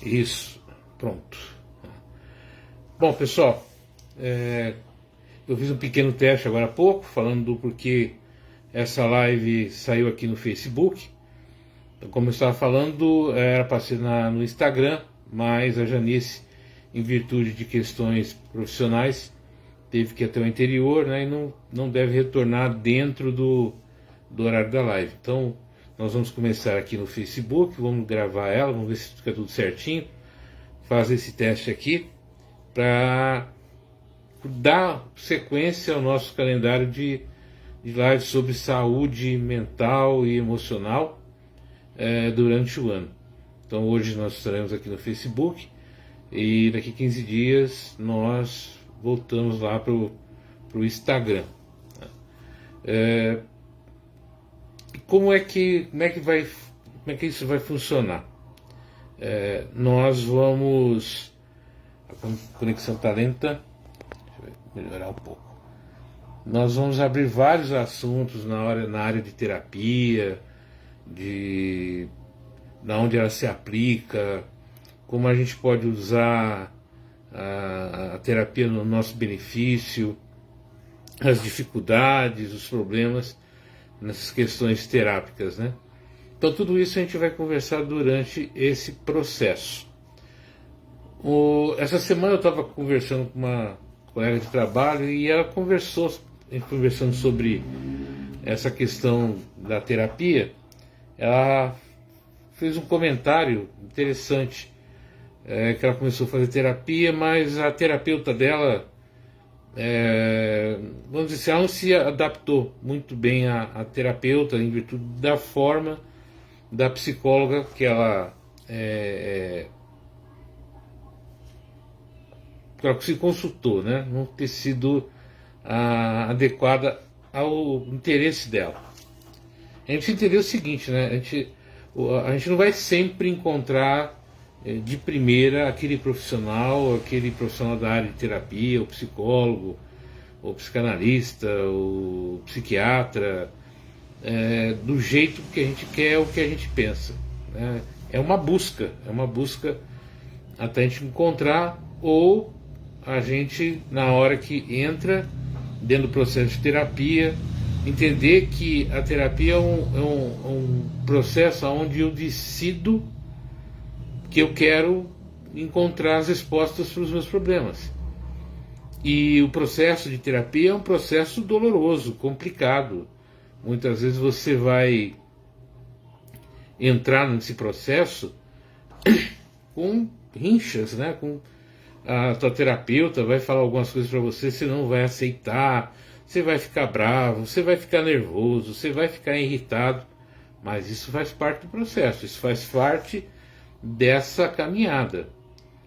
Isso, pronto. Bom, pessoal, eu fiz um pequeno teste agora há pouco, falando do porquê essa live saiu aqui no Facebook. Então, como eu estava falando, era para ser no Instagram, mas a Janice, em virtude de questões profissionais, teve que ir até o interior, né, e não deve retornar dentro do horário da live. Então, nós vamos começar aqui no Facebook, vamos gravar ela, vamos ver se fica tudo certinho, fazer esse teste aqui, para dar sequência ao nosso calendário de lives sobre saúde mental e emocional durante o ano. Então hoje nós estaremos aqui no Facebook e daqui 15 dias nós voltamos lá para o Instagram. Como é que isso vai funcionar? Nós vamos... A conexão está lenta, deixa eu melhorar um pouco. Nós vamos abrir vários assuntos na área de terapia, da onde ela se aplica, como a gente pode usar a terapia no nosso benefício, as dificuldades, os problemas nessas questões terápicas, né? Então tudo isso a gente vai conversar durante esse processo. Essa semana eu estava conversando com uma colega de trabalho e ela conversando sobre essa questão da terapia. Ela fez um comentário interessante, que ela começou a fazer terapia, mas a terapeuta dela, vamos dizer assim, ela não se adaptou muito bem à terapeuta em virtude da forma da psicóloga que ela se consultou, né? Não ter sido adequada ao interesse dela. A gente entendeu o seguinte, né? A gente não vai sempre encontrar de primeira aquele profissional da área de terapia, o psicólogo, o psicanalista, o psiquiatra, do jeito que a gente quer, o que a gente pensa, né? É uma busca até a gente encontrar, ou a gente, na hora que entra dentro do processo de terapia, entender que a terapia é um processo onde eu decido que eu quero encontrar as respostas para os meus problemas. E o processo de terapia é um processo doloroso, complicado. Muitas vezes você vai entrar nesse processo com rinchas, né? A tua terapeuta vai falar algumas coisas para você, você não vai aceitar, você vai ficar bravo, você vai ficar nervoso, você vai ficar irritado, mas isso faz parte do processo, isso faz parte dessa caminhada.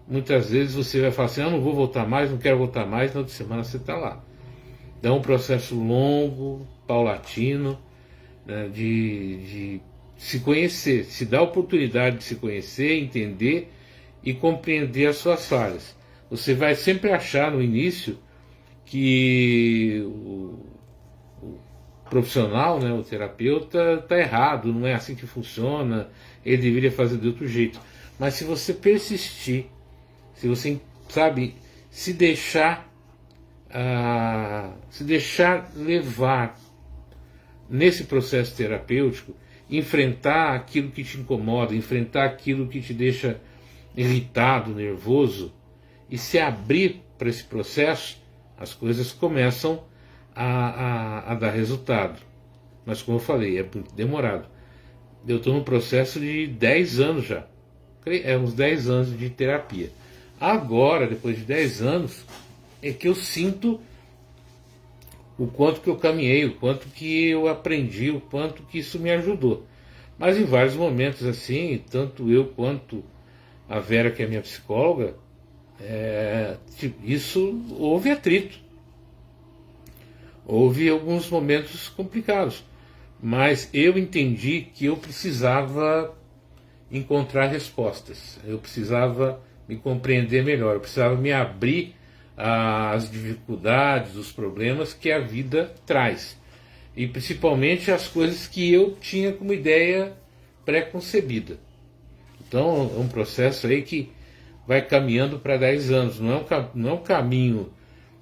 Muitas vezes você vai falar assim, não vou voltar mais, não quero voltar mais, na outra semana você está lá. Então é um processo longo, paulatino, né, de se conhecer, se dar a oportunidade de se conhecer, entender e compreender as suas falhas. Você vai sempre achar no início que o profissional, né, o terapeuta, está errado, não é assim que funciona, ele deveria fazer de outro jeito. Mas se você persistir, se você, se deixar levar nesse processo terapêutico, enfrentar aquilo que te incomoda, enfrentar aquilo que te deixa irritado, nervoso, e se abrir para esse processo, as coisas começam a dar resultado. Mas como eu falei, é muito demorado. Eu estou num processo de 10 anos já. Uns 10 anos de terapia. Agora, depois de 10 anos, é que eu sinto o quanto que eu caminhei, o quanto que eu aprendi, o quanto que isso me ajudou. Mas em vários momentos assim, tanto eu quanto a Vera, que é minha psicóloga, isso houve atrito. Houve alguns momentos complicados. Mas eu entendi que eu precisava encontrar respostas. Eu precisava me compreender melhor. Eu precisava me abrir às dificuldades, os problemas que a vida traz. E principalmente as coisas que eu tinha como ideia pré-concebida. Então é um processo aí que vai caminhando para 10 anos, não é um caminho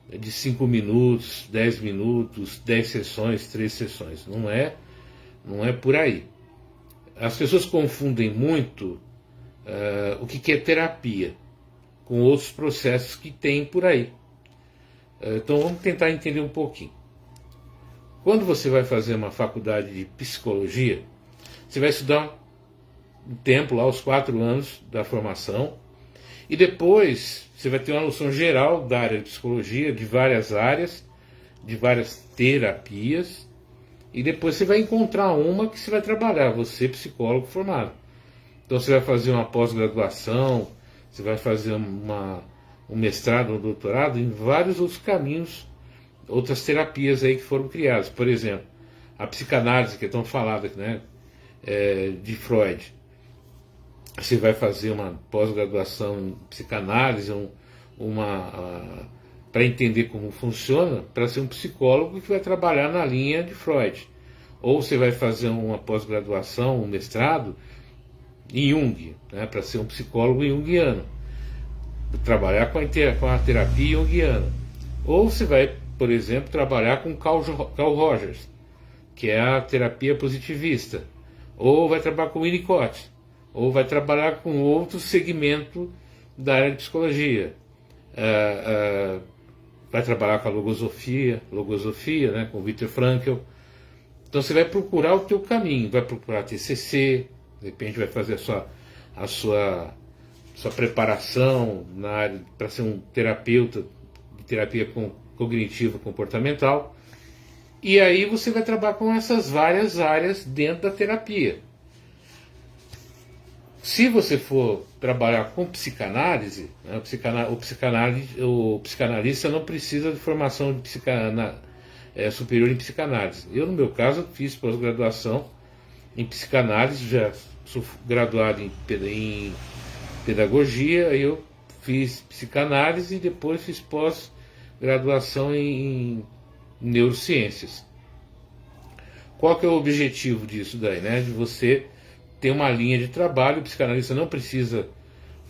de 5 minutos, 10 minutos, 10 sessões, 3 sessões, não é por aí. As pessoas confundem muito o que é terapia com outros processos que tem por aí. Então vamos tentar entender um pouquinho. Quando você vai fazer uma faculdade de psicologia, você vai estudar um tempo lá, os 4 anos da formação, e depois você vai ter uma noção geral da área de psicologia, de várias áreas, de várias terapias, e depois você vai encontrar uma que você vai trabalhar, você psicólogo formado. Então você vai fazer uma pós-graduação, você vai fazer um mestrado, um doutorado, em vários outros caminhos, outras terapias aí que foram criadas. Por exemplo, a psicanálise, que é tão falada, né, de Freud. Você vai fazer uma pós-graduação em psicanálise, para entender como funciona, para ser um psicólogo que vai trabalhar na linha de Freud. Ou você vai fazer uma pós-graduação, um mestrado em Jung, né, para ser um psicólogo junguiano, trabalhar com a terapia junguiana. Ou você vai, por exemplo, trabalhar com Carl Rogers, que é a terapia positivista. Ou vai trabalhar com Winnicott, ou vai trabalhar com outro segmento da área de psicologia. Vai trabalhar com a logosofia, né, com Viktor Frankl. Então você vai procurar o teu caminho, vai procurar TCC, de repente vai fazer a sua preparação na área para ser um terapeuta de terapia cognitiva comportamental. E aí você vai trabalhar com essas várias áreas dentro da terapia. Se você for trabalhar com psicanálise, né, o psicanalista não precisa de formação de superior em psicanálise. Eu, no meu caso, fiz pós-graduação em psicanálise, já sou graduado em pedagogia, eu fiz psicanálise e depois fiz pós-graduação em neurociências. Qual que é o objetivo disso daí, né? De você ter uma linha de trabalho. O psicanalista não precisa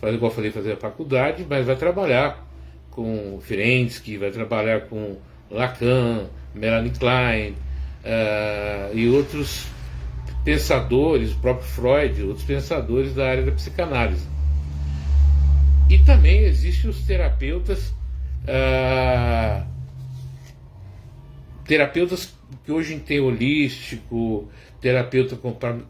fazer, igual eu falei, fazer a faculdade, mas vai trabalhar com Ferenczi, vai trabalhar com Lacan, Melanie Klein e outros pensadores, o próprio Freud, outros pensadores da área da psicanálise. E também existem os terapeutas que hoje tem holístico, terapeuta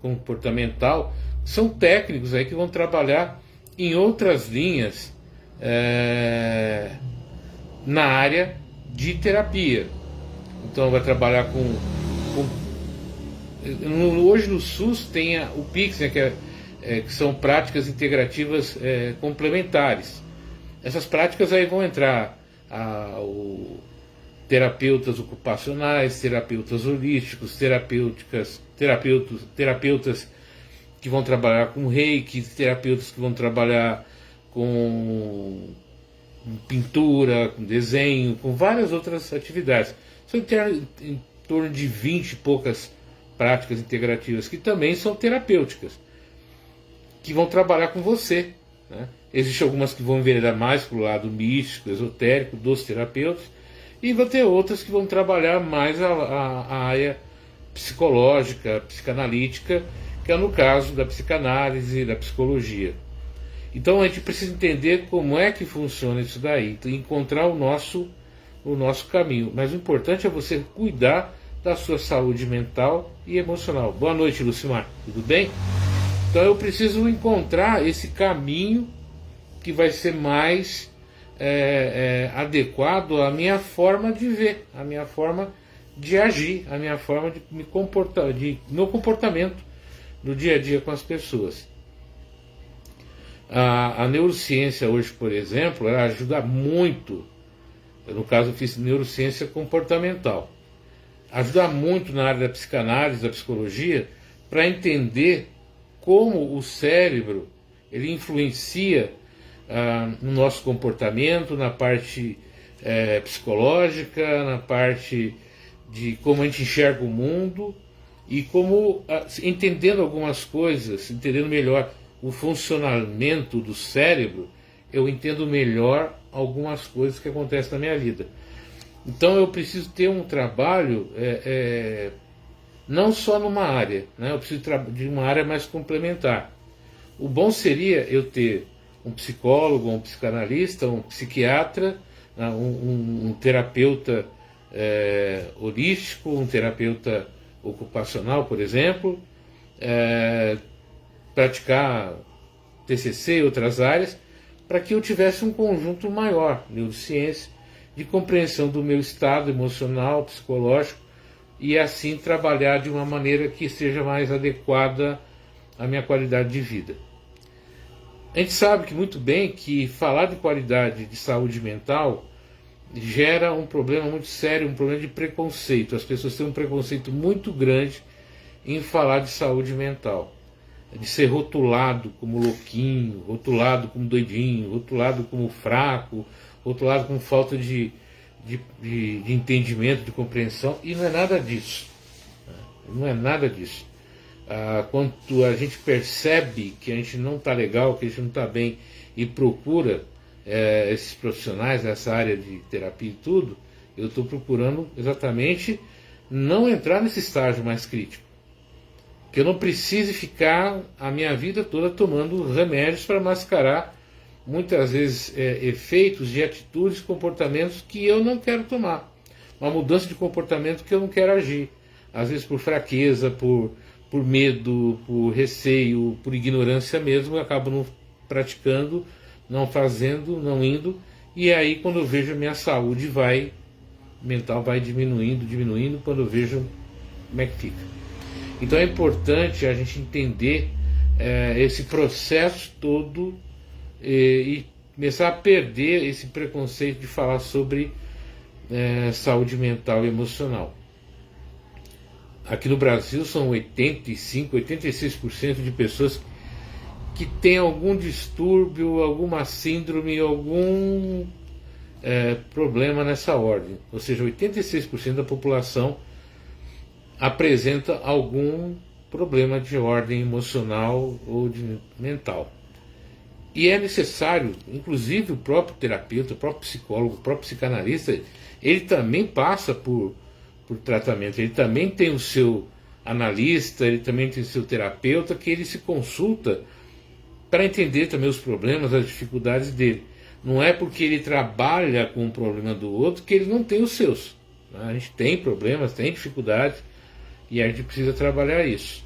comportamental, são técnicos aí que vão trabalhar em outras linhas na área de terapia. Então vai trabalhar hoje no SUS tem o PICS, né, que são práticas integrativas complementares. Essas práticas aí vão entrar terapeutas ocupacionais, terapeutas holísticos, terapeutas que vão trabalhar com reiki, terapeutas que vão trabalhar com pintura, com desenho, com várias outras atividades. São em torno de 20 e poucas práticas integrativas que também são terapêuticas, que vão trabalhar com você, né? Existem algumas que vão enveredar mais para o lado místico, esotérico dos terapeutas, e vai ter outras que vão trabalhar mais a área psicológica, psicanalítica, que é no caso da psicanálise e da psicologia. Então a gente precisa entender como é que funciona isso daí, encontrar o nosso caminho. Mas o importante é você cuidar da sua saúde mental e emocional. Boa noite, Lucimar. Tudo bem? Então eu preciso encontrar esse caminho que vai ser mais adequado à minha forma de ver, à minha forma de agir, à minha forma de me comportar, meu comportamento no dia a dia com as pessoas. A neurociência hoje, por exemplo, ela ajuda muito. No caso, eu fiz neurociência comportamental. Ajuda muito na área da psicanálise, da psicologia, para entender como o cérebro ele influencia no nosso comportamento, na parte psicológica, na parte de como a gente enxerga o mundo e como, entendendo algumas coisas, entendendo melhor o funcionamento do cérebro, eu entendo melhor algumas coisas que acontecem na minha vida. Então eu preciso ter um trabalho não só numa área, né? Eu preciso de uma área mais complementar. O bom seria eu ter um psicólogo, um psicanalista, um psiquiatra, né? Um terapeuta holístico, um terapeuta ocupacional, por exemplo, praticar TCC e outras áreas, para que eu tivesse um conjunto maior, neurociência, de compreensão do meu estado emocional, psicológico, e assim trabalhar de uma maneira que seja mais adequada à minha qualidade de vida. A gente sabe que muito bem que falar de qualidade de saúde mental gera um problema muito sério, um problema de preconceito. As pessoas têm um preconceito muito grande em falar de saúde mental, de ser rotulado como louquinho, rotulado como doidinho, rotulado como fraco, rotulado com falta de entendimento, de compreensão, e não é nada disso. Não é nada disso. Quando a gente percebe que a gente não está legal, que a gente não está bem e procura esses profissionais, essa área de terapia e tudo, eu estou procurando exatamente não entrar nesse estágio mais crítico. Que eu não precise ficar a minha vida toda tomando remédios para mascarar muitas vezes efeitos de atitudes, comportamentos que eu não quero tomar. Uma mudança de comportamento que eu não quero agir. Às vezes por fraqueza, por medo, por receio, por ignorância mesmo, eu acabo não praticando, não fazendo, não indo. E aí quando eu vejo a minha saúde mental vai diminuindo, quando eu vejo como é que fica. Então é importante a gente entender esse processo todo e começar a perder esse preconceito de falar sobre saúde mental e emocional. Aqui no Brasil são 85, 86% de pessoas que têm algum distúrbio, alguma síndrome, algum problema nessa ordem. Ou seja, 86% da população apresenta algum problema de ordem emocional ou mental. E é necessário, inclusive o próprio terapeuta, o próprio psicólogo, o próprio psicanalista, ele também passa por tratamento, ele também tem o seu analista, ele também tem o seu terapeuta, que ele se consulta para entender também os problemas, as dificuldades dele. Não é porque ele trabalha com o problema do outro que ele não tem os seus. A gente tem problemas, tem dificuldades, e a gente precisa trabalhar isso.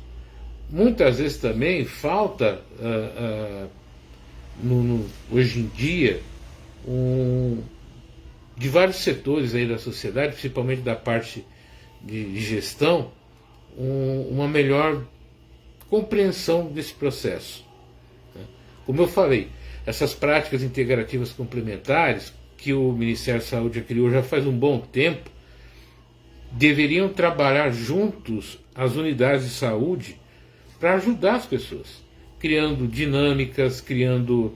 Muitas vezes também falta, hoje em dia, de vários setores aí da sociedade, principalmente da parte de gestão, uma melhor compreensão desse processo. Como eu falei, essas práticas integrativas complementares que o Ministério da Saúde já criou já faz um bom tempo, deveriam trabalhar juntos as unidades de saúde para ajudar as pessoas, criando dinâmicas, criando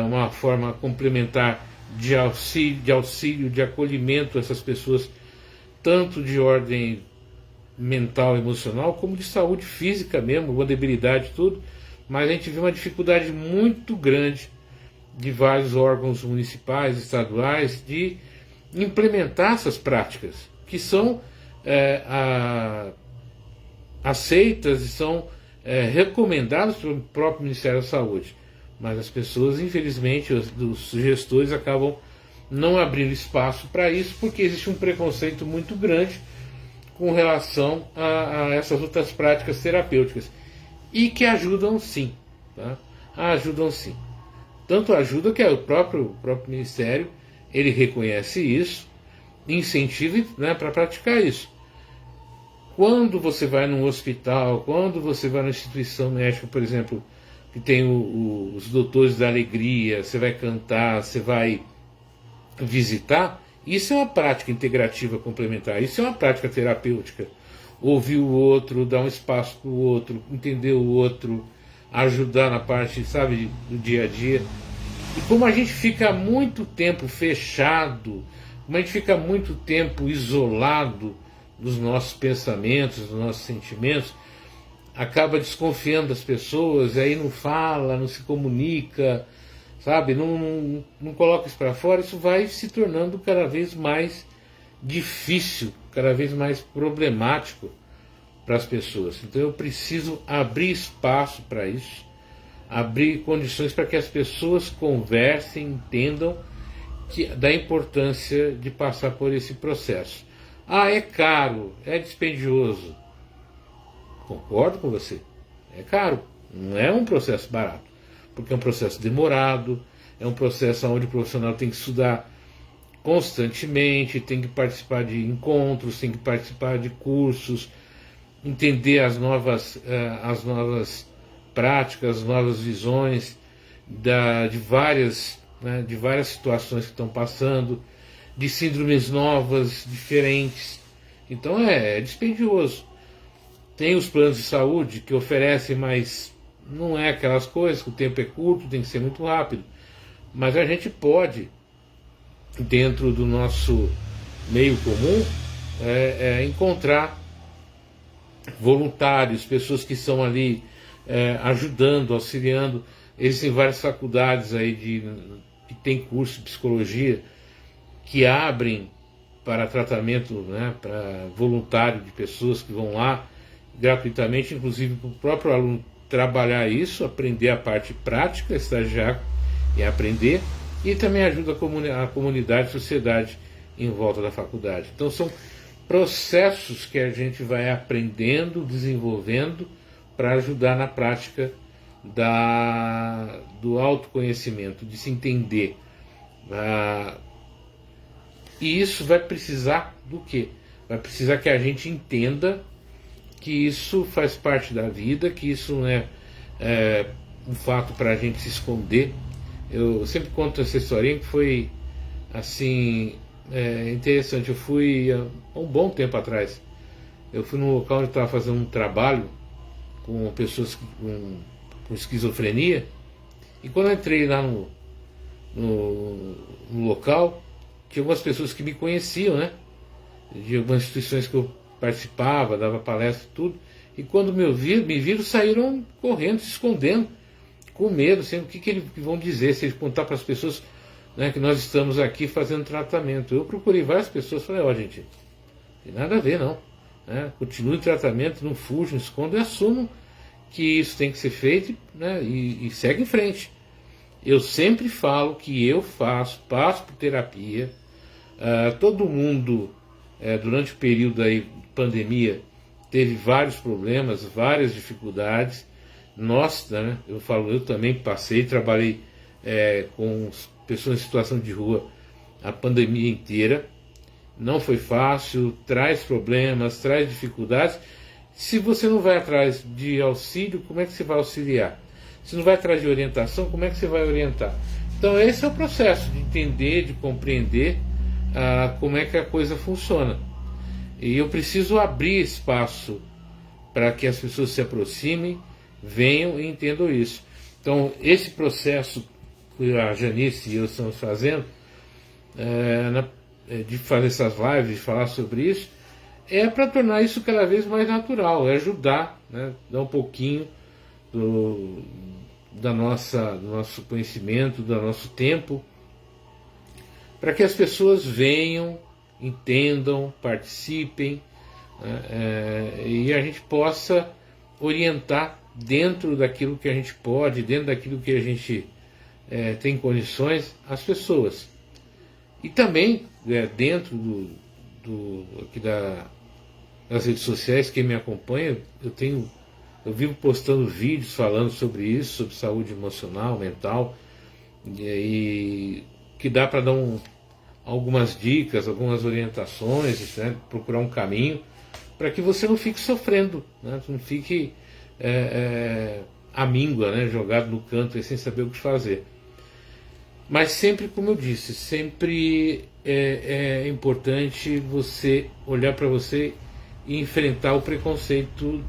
uma forma complementar de auxílio, de acolhimento a essas pessoas, tanto de ordem mental, emocional, como de saúde física mesmo, uma debilidade, tudo. Mas a gente vê uma dificuldade muito grande de vários órgãos municipais, estaduais, de implementar essas práticas, que são aceitas e são recomendadas pelo próprio Ministério da Saúde. Mas as pessoas, infelizmente, os gestores acabam não abrindo espaço para isso, porque existe um preconceito muito grande com relação a essas outras práticas terapêuticas. E que ajudam sim. Tá? Ajudam sim. Tanto ajuda que o próprio Ministério, ele reconhece isso, incentiva, né, para praticar isso. Quando você vai num hospital, quando você vai numa instituição médica, por exemplo, que tem os doutores da alegria, você vai cantar, você vai visitar, isso é uma prática integrativa complementar, isso é uma prática terapêutica. Ouvir o outro, dar um espaço para o outro, entender o outro, ajudar na parte, sabe, do dia a dia. E como a gente fica muito tempo fechado, como a gente fica muito tempo isolado dos nossos pensamentos, dos nossos sentimentos, acaba desconfiando das pessoas, aí não fala, não se comunica, sabe? Não coloca isso para fora, isso vai se tornando cada vez mais difícil, cada vez mais problemático para as pessoas. Então eu preciso abrir espaço para isso, abrir condições para que as pessoas conversem, entendam da importância de passar por esse processo. Ah, é caro, é dispendioso. Concordo com você. É caro, não é um processo barato, porque é um processo demorado, é um processo onde o profissional tem que estudar constantemente, tem que participar de encontros, tem que participar de cursos, entender as novas práticas, as novas visões de várias situações que estão passando, de síndromes novas, diferentes. Então é dispendioso. Tem os planos de saúde que oferecem, mas não é aquelas coisas, que o tempo é curto, tem que ser muito rápido. Mas a gente pode, dentro do nosso meio comum, encontrar voluntários, pessoas que estão ali ajudando, auxiliando. Existem várias faculdades aí que tem curso de psicologia que abrem para tratamento, né, para voluntário de pessoas que vão lá gratuitamente, inclusive para o próprio aluno trabalhar isso, aprender a parte prática, estagiar e aprender, e também ajuda a comunidade, a sociedade em volta da faculdade. Então são processos que a gente vai aprendendo, desenvolvendo para ajudar na prática do autoconhecimento, de se entender. E isso vai precisar do quê? Vai precisar que a gente entenda que isso faz parte da vida, que isso não é um fato para a gente se esconder. Eu sempre conto essa historinha que foi assim interessante. Eu fui há um bom tempo atrás. Eu fui num local onde eu estava fazendo um trabalho com pessoas com esquizofrenia, e quando eu entrei lá no local, tinha algumas pessoas que me conheciam, né? De algumas instituições que eu participava, dava palestra e tudo, e quando me viram, saíram correndo, se escondendo, com medo, sendo o que eles vão dizer se eles contar para as pessoas, né, que nós estamos aqui fazendo tratamento. Eu procurei várias pessoas, falei, gente, não tem nada a ver não, né? Continue o tratamento, não fujam, escondam e assumam que isso tem que ser feito, né, e segue em frente. Eu sempre falo que eu passo por terapia. Todo mundo, durante o período aí de pandemia, teve vários problemas, várias dificuldades. Nós, né, eu também passei, trabalhei com pessoas em situação de rua a pandemia inteira. Não foi fácil, traz problemas, traz dificuldades. Se você não vai atrás de auxílio, como é que você vai auxiliar? Se não vai atrás de orientação, como é que você vai orientar? Então esse é o processo de entender, de compreender como é que a coisa funciona. E eu preciso abrir espaço para que as pessoas se aproximem, venham e entendam isso. Então esse processo que a Janice e eu estamos fazendo, de fazer essas lives, de falar sobre isso, é para tornar isso cada vez mais natural, é ajudar, né, dar um pouquinho do nosso conhecimento, do nosso tempo, para que as pessoas venham, entendam, participem, né, e a gente possa orientar dentro daquilo que a gente pode, dentro daquilo que a gente tem condições, as pessoas. E também dentro aqui das redes sociais, quem me acompanha, eu vivo postando vídeos falando sobre isso, sobre saúde emocional, mental, e que dá para dar algumas dicas, algumas orientações, né, procurar um caminho para que você não fique sofrendo, né, não fique amíngua, né, jogado no canto aí, sem saber o que fazer. Mas sempre, como eu disse, sempre é importante você olhar para você e enfrentar o preconceito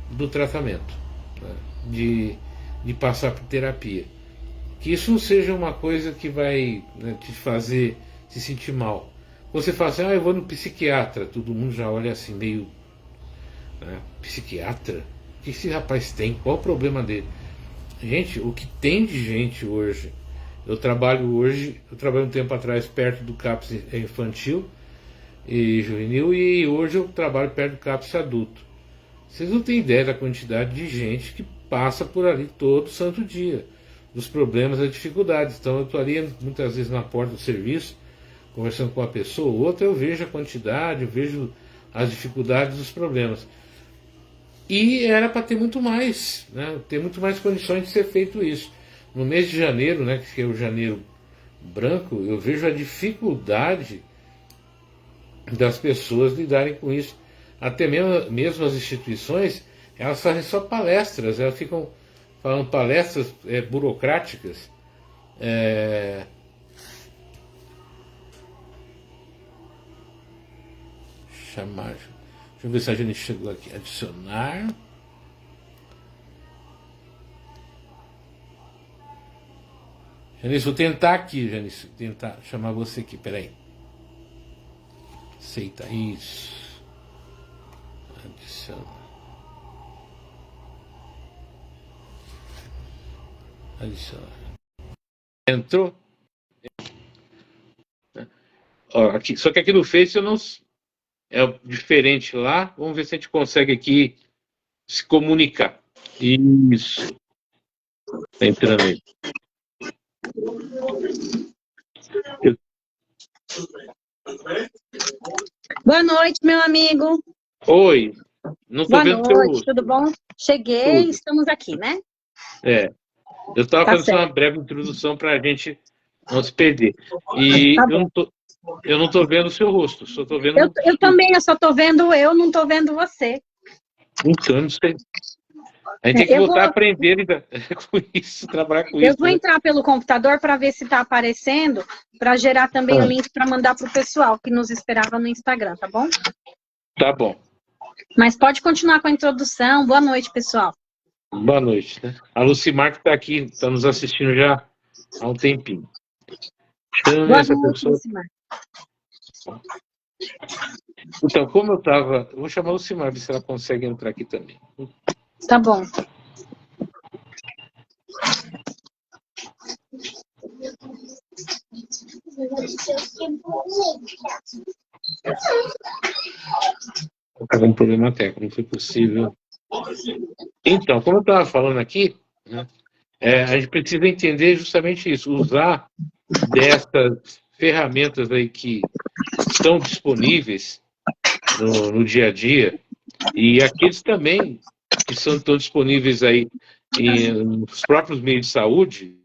do tratamento, né? de passar por terapia. Que isso não seja uma coisa que vai, né, te fazer se sentir mal. Você fala assim, eu vou no psiquiatra, todo mundo já olha assim meio né? Psiquiatra? O que esse rapaz tem? Qual o problema dele? Gente, o que tem de gente hoje? Eu trabalho um tempo atrás perto do CAPS infantil e juvenil, e hoje eu trabalho perto do CAPS adulto. Vocês não têm ideia da quantidade de gente que passa por ali todo santo dia, dos problemas e das dificuldades. Então eu estou ali muitas vezes na porta do serviço, conversando com uma pessoa ou outra, eu vejo a quantidade, eu vejo as dificuldades, os problemas. E era para ter muito mais, né? Ter muito mais condições de ser feito isso. No mês de janeiro, né, que é o janeiro branco, eu vejo a dificuldade das pessoas lidarem com isso. Até mesmo as instituições, elas fazem só palestras, elas ficam falando palestras burocráticas. Chamar. Deixa eu ver se a gente chegou aqui. Adicionar. Janice, vou tentar aqui, Janice. Tentar chamar você aqui, peraí. Aceita isso. Adiciona. Adiciona. Entrou? Ó, aqui, só que aqui no Face eu não. É diferente lá. Vamos ver se a gente consegue aqui se comunicar. Isso. Tá entrando aí. Boa noite, meu amigo. Oi. Não tô Boa vendo teu noite, rosto. tudo bom? Cheguei, Tudo. estamos aqui, né? Eu estava Tá fazendo só uma certo. breve introdução para a gente não se perder. E Tá eu bom. não tô vendo o seu rosto, só tô vendo Eu também, eu só tô vendo não tô vendo você. Então, eu não sei. A gente tem que Eu vou, voltar a aprender com isso, trabalhar com eu isso, vou né? entrar pelo computador para ver se tá aparecendo, para gerar também o link para mandar pro pessoal que nos esperava no Instagram, tá bom? Tá bom. Mas pode continuar com a introdução. Boa noite, pessoal. Boa noite, né? A Lucimar que está aqui, está nos assistindo já há um tempinho. Chame Boa essa noite, pessoa. Lucimar. Então, como eu estava. Eu vou chamar a Lucimar, ver se ela consegue entrar aqui também. Tá bom. Estava um problema técnico, não foi possível. Então, como eu estava falando aqui, né, a gente precisa entender justamente isso, usar dessas ferramentas aí que estão disponíveis no dia a dia, e aqueles também que estão disponíveis aí nos próprios meios de saúde,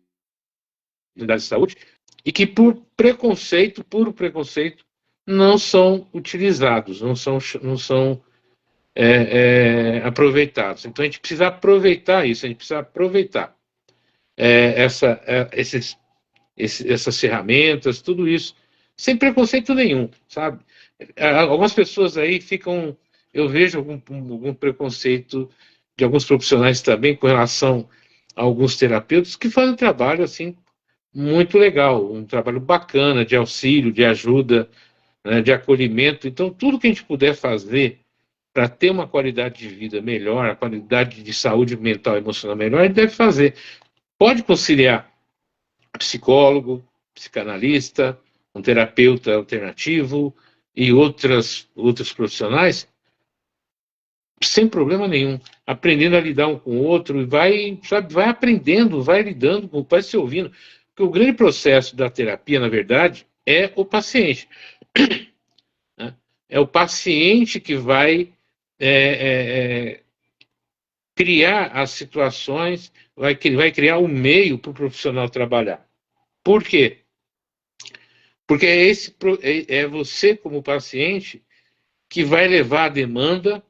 unidades de saúde, e que por preconceito, puro preconceito, não são utilizados, não são aproveitados. Então a gente precisa aproveitar isso, a gente precisa aproveitar essas ferramentas, tudo isso, sem preconceito nenhum, sabe? Algumas pessoas aí ficam, eu vejo algum preconceito de alguns profissionais também com relação a alguns terapeutas que fazem um trabalho assim muito legal, um trabalho bacana de auxílio, de ajuda, né, de acolhimento. Então, tudo que a gente puder fazer para ter uma qualidade de vida melhor, a qualidade de saúde mental e emocional melhor, a gente deve fazer. Pode conciliar psicólogo, psicanalista, um terapeuta alternativo e outros profissionais, sem problema nenhum, aprendendo a lidar um com o outro, e vai aprendendo, vai lidando, vai se ouvindo. Porque o grande processo da terapia, na verdade, é o paciente. Né? É o paciente que vai criar as situações, vai criar o meio para o profissional trabalhar. Por quê? Porque é você, como paciente, que vai levar a demanda,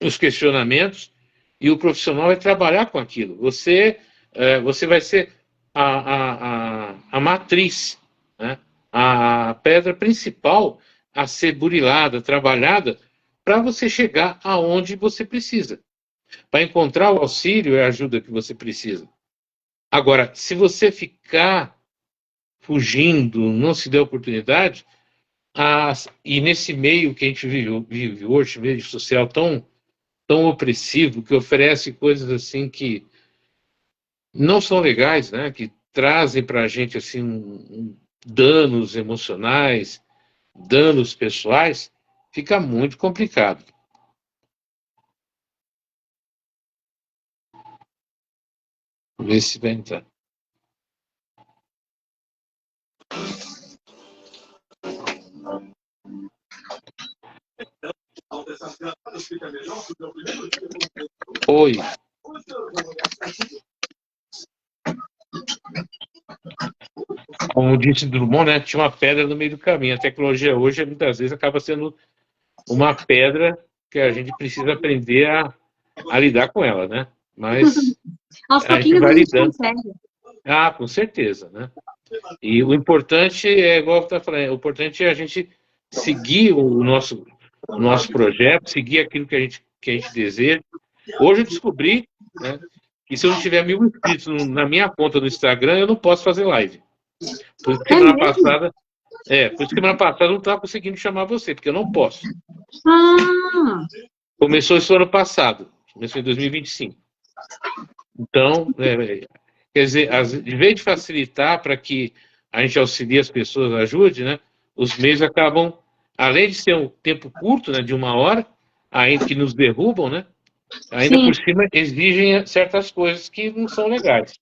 os questionamentos, e o profissional vai trabalhar com aquilo. Você vai ser a matriz, né? A pedra principal a ser burilada, trabalhada, para você chegar aonde você precisa, para encontrar o auxílio e a ajuda que você precisa. Agora, se você ficar fugindo, não se der oportunidade, E nesse meio que a gente vive hoje, meio social tão opressivo, que oferece coisas assim que não são legais, né? Que trazem para a gente assim danos emocionais, danos pessoais, fica muito complicado. Vamos ver se vai entrar. Oi. Como disse Drummond, né, tinha uma pedra no meio do caminho. A tecnologia hoje, muitas vezes, acaba sendo uma pedra que a gente precisa aprender a lidar com ela, né? Mas Aos a gente pouquinhos vai a gente lidando. consegue. Com certeza, né? E o importante é, igual eu estava falando, o importante é a gente seguir o nosso projeto, seguir aquilo que a gente deseja. Hoje eu descobri, né, que se eu não tiver 1.000 inscritos na minha conta do Instagram, eu não posso fazer live. Por isso que semana passada eu não estava conseguindo chamar você, porque eu não posso. Começou isso ano passado, começou em 2025. Então, quer dizer, em vez de facilitar para que a gente auxilie as pessoas, ajude, né? Os meios acabam, além de ser um tempo curto, né, de 1 hora, ainda que nos derrubam, né? Ainda Sim. por cima exigem certas coisas que não são legais.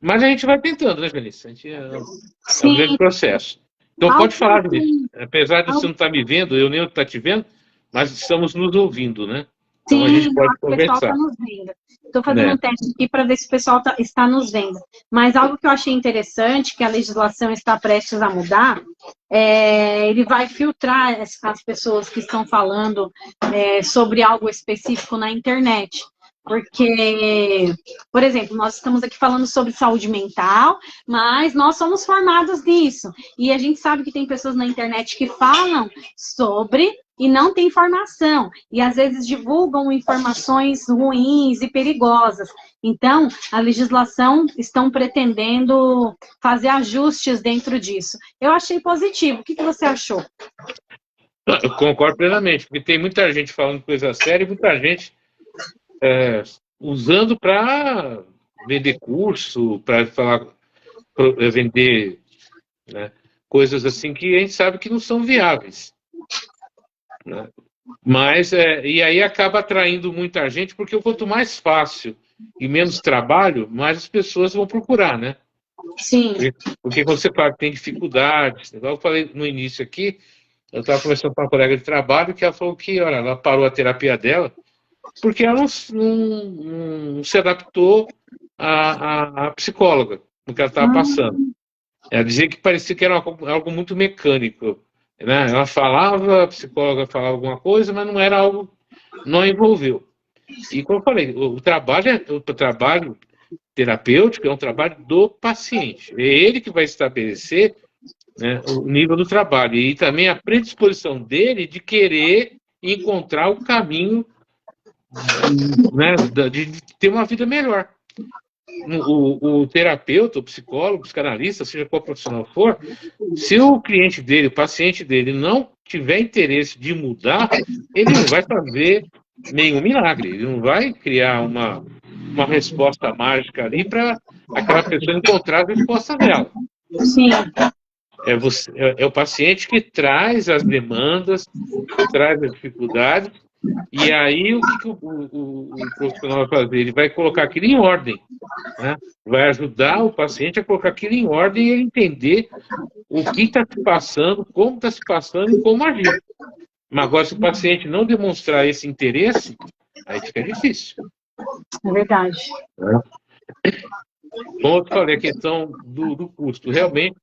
Mas a gente vai tentando, né, Janice? É um grande processo. Então pode falar, Janice. Apesar de você não estar me vendo, eu nem eu estar te vendo, mas estamos nos ouvindo, né? Então a Sim, gente pode o pessoal está conversar. nos vendo. Estou fazendo Né? um teste aqui para ver se o pessoal está nos vendo. Mas algo que eu achei interessante, que a legislação está prestes a mudar, ele vai filtrar as pessoas que estão falando sobre algo específico na internet. Porque, por exemplo, nós estamos aqui falando sobre saúde mental, mas nós somos formados nisso. E a gente sabe que tem pessoas na internet que falam sobre e não tem informação. E às vezes divulgam informações ruins e perigosas. Então, a legislação estão pretendendo fazer ajustes dentro disso. Eu achei positivo. O que você achou? Eu concordo plenamente, porque tem muita gente falando coisa séria e muita gente usando para vender curso, para vender, né, coisas assim que a gente sabe que não são viáveis. Né? Mas, e aí acaba atraindo muita gente, porque quanto mais fácil e menos trabalho, mais as pessoas vão procurar, né? Sim. Porque quando você fala que tem dificuldades, igual eu falei no início aqui, eu estava conversando com uma colega de trabalho que ela falou que, olha, ela parou a terapia dela porque ela não se adaptou à psicóloga, no que ela estava passando. Ela dizia que parecia que era algo muito mecânico. Né? Ela falava, a psicóloga falava alguma coisa, mas não era algo, não envolveu. E como eu falei, o trabalho terapêutico é um trabalho do paciente. É ele que vai estabelecer, né, o nível do trabalho e também a predisposição dele de querer encontrar o caminho, né, de ter uma vida melhor. O terapeuta, o psicólogo, o psicanalista, seja qual profissional for, se o cliente dele, o paciente dele, não tiver interesse de mudar, ele não vai fazer nenhum milagre, ele não vai criar uma resposta mágica ali para aquela pessoa encontrar a resposta dela. Sim. É o paciente que traz as demandas, traz as dificuldades, e aí o que o profissional vai fazer? Ele vai colocar aquilo em ordem, né? Vai ajudar o paciente a colocar aquilo em ordem e ele entender o que está se passando, como está se passando e como agir. Mas agora, se o paciente não demonstrar esse interesse, aí fica difícil. É verdade. Como eu falei, a questão do custo. Realmente,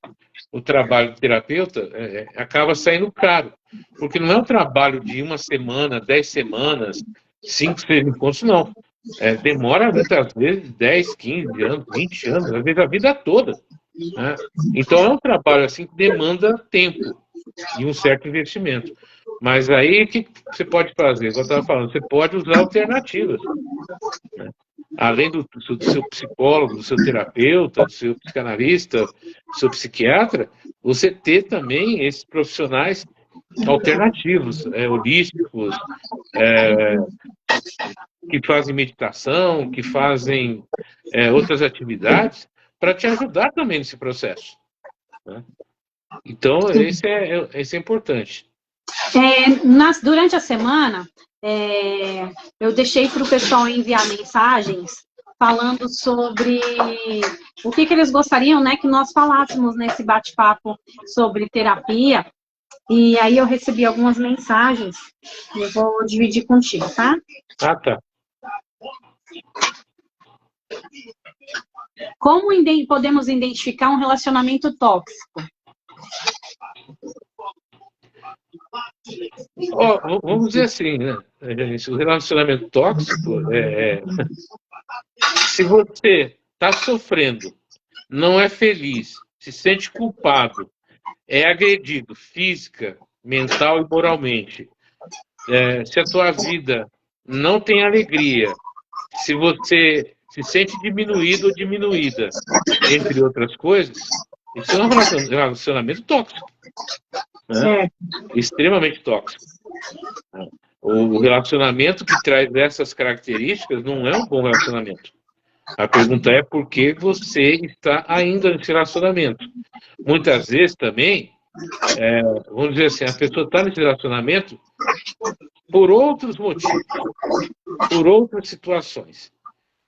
o trabalho de terapeuta acaba saindo caro, porque não é um trabalho de 1 semana, 10 semanas, 5, 6 encontros, não. Demora muitas vezes 10, 15 anos, 20 anos, às vezes a vida toda. Né? Então é um trabalho assim que demanda tempo e um certo investimento. Mas aí o que você pode fazer? Como eu estava falando, você pode usar alternativas. Né? Além do seu psicólogo, do seu terapeuta, do seu psicanalista, do seu psiquiatra, você ter também esses profissionais alternativos, holísticos, é, que fazem meditação, que fazem outras atividades, para te ajudar também nesse processo, né? Então, esse é importante. Durante a semana, eu deixei para o pessoal enviar mensagens falando sobre o que eles gostariam, né, que nós falássemos nesse bate-papo sobre terapia. E aí eu recebi algumas mensagens e eu vou dividir contigo, tá? Ah, tá. Como podemos identificar um relacionamento tóxico? Vamos dizer assim, né? O relacionamento tóxico se você está sofrendo, não é feliz, se sente culpado, é agredido física, mental e moralmente, se a tua vida não tem alegria, se você se sente diminuído ou diminuída, entre outras coisas, isso é um relacionamento tóxico, né? Extremamente tóxico. O relacionamento que traz essas características não é um bom relacionamento. A pergunta é por que você está ainda nesse relacionamento. Muitas vezes também, vamos dizer assim, a pessoa está nesse relacionamento por outros motivos, por outras situações.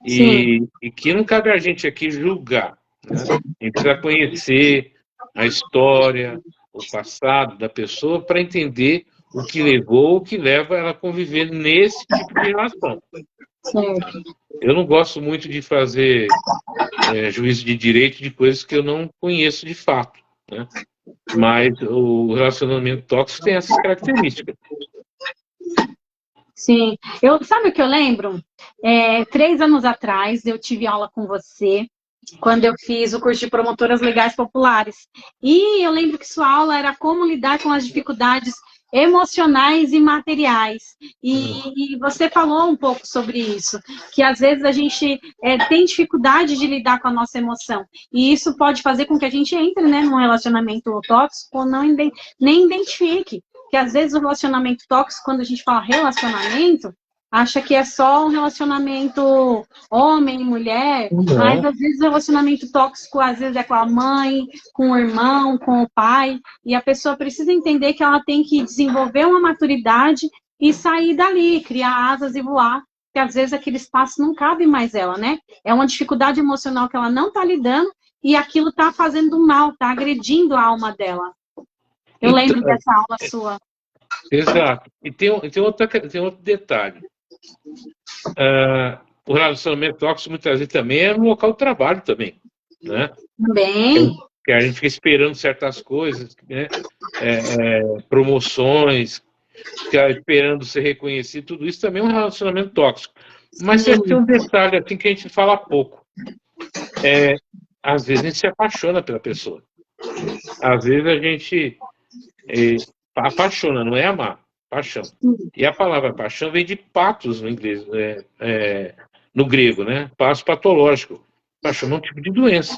E que não cabe a gente aqui julgar, né? A gente precisa conhecer a história, o passado da pessoa para entender o que levou, o que leva ela a conviver nesse tipo de relação. Eu não gosto muito de fazer juízo de direito de coisas que eu não conheço de fato, né? Mas o relacionamento tóxico tem essas características. Sim. Sabe o que eu lembro? 3 anos atrás, eu tive aula com você, quando eu fiz o curso de promotoras legais populares. E eu lembro que sua aula era como lidar com as dificuldades emocionais e materiais. E você falou um pouco sobre isso, que às vezes a gente tem dificuldade de lidar com a nossa emoção. E isso pode fazer com que a gente entre, né, num relacionamento tóxico ou nem identifique. Que às vezes o relacionamento tóxico, quando a gente fala relacionamento, acha que é só um relacionamento homem e mulher, mas às vezes o relacionamento tóxico às vezes é com a mãe, com o irmão, com o pai, e a pessoa precisa entender que ela tem que desenvolver uma maturidade e sair dali, criar asas e voar, porque às vezes aquele espaço não cabe mais ela, né? É uma dificuldade emocional que ela não está lidando e aquilo está fazendo mal, está agredindo a alma dela. Eu lembro dessa aula sua. Exato. E tem outro detalhe. O relacionamento tóxico muitas vezes também é no local de trabalho também, né? Também. Que a gente fica esperando certas coisas, né? Promoções, fica esperando ser reconhecido, tudo isso também é um relacionamento tóxico. Mas tem um detalhe assim que a gente fala pouco. Às vezes a gente se apaixona pela pessoa. Às vezes a gente apaixona, não é amar, paixão. E a palavra paixão vem de patos no inglês, no grego, né? Patos patológico. Paixão é um tipo de doença,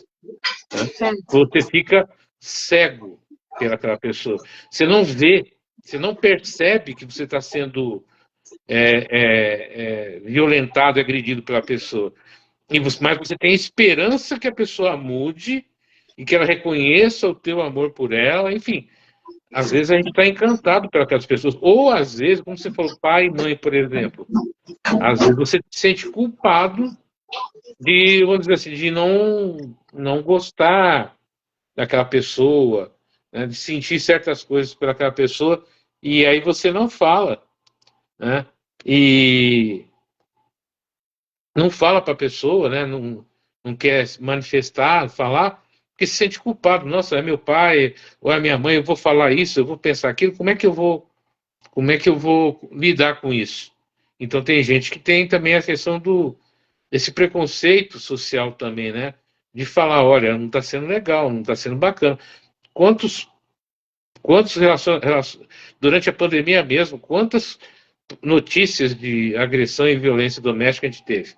né? Você fica cego pelaquela pessoa. Você não vê, você não percebe que você está sendo violentado, agredido pela pessoa. Mas você tem esperança que a pessoa mude e que ela reconheça o teu amor por ela, enfim. Às vezes a gente está encantado pelas pessoas. Ou às vezes, como você falou, pai e mãe, por exemplo. Às vezes você se sente culpado de, vamos dizer assim, de não gostar daquela pessoa, né, de sentir certas coisas pelaquela pessoa, e aí você não fala, né? E não fala para a pessoa, né? Não quer se manifestar, falar, porque se sente culpado. Nossa, é meu pai ou é minha mãe, eu vou falar isso, eu vou pensar aquilo, como é que eu vou lidar com isso? Então tem gente que tem também a questão desse preconceito social também, né? De falar, olha, não está sendo legal, não está sendo bacana. Quantos durante a pandemia mesmo, quantas notícias de agressão e violência doméstica a gente teve?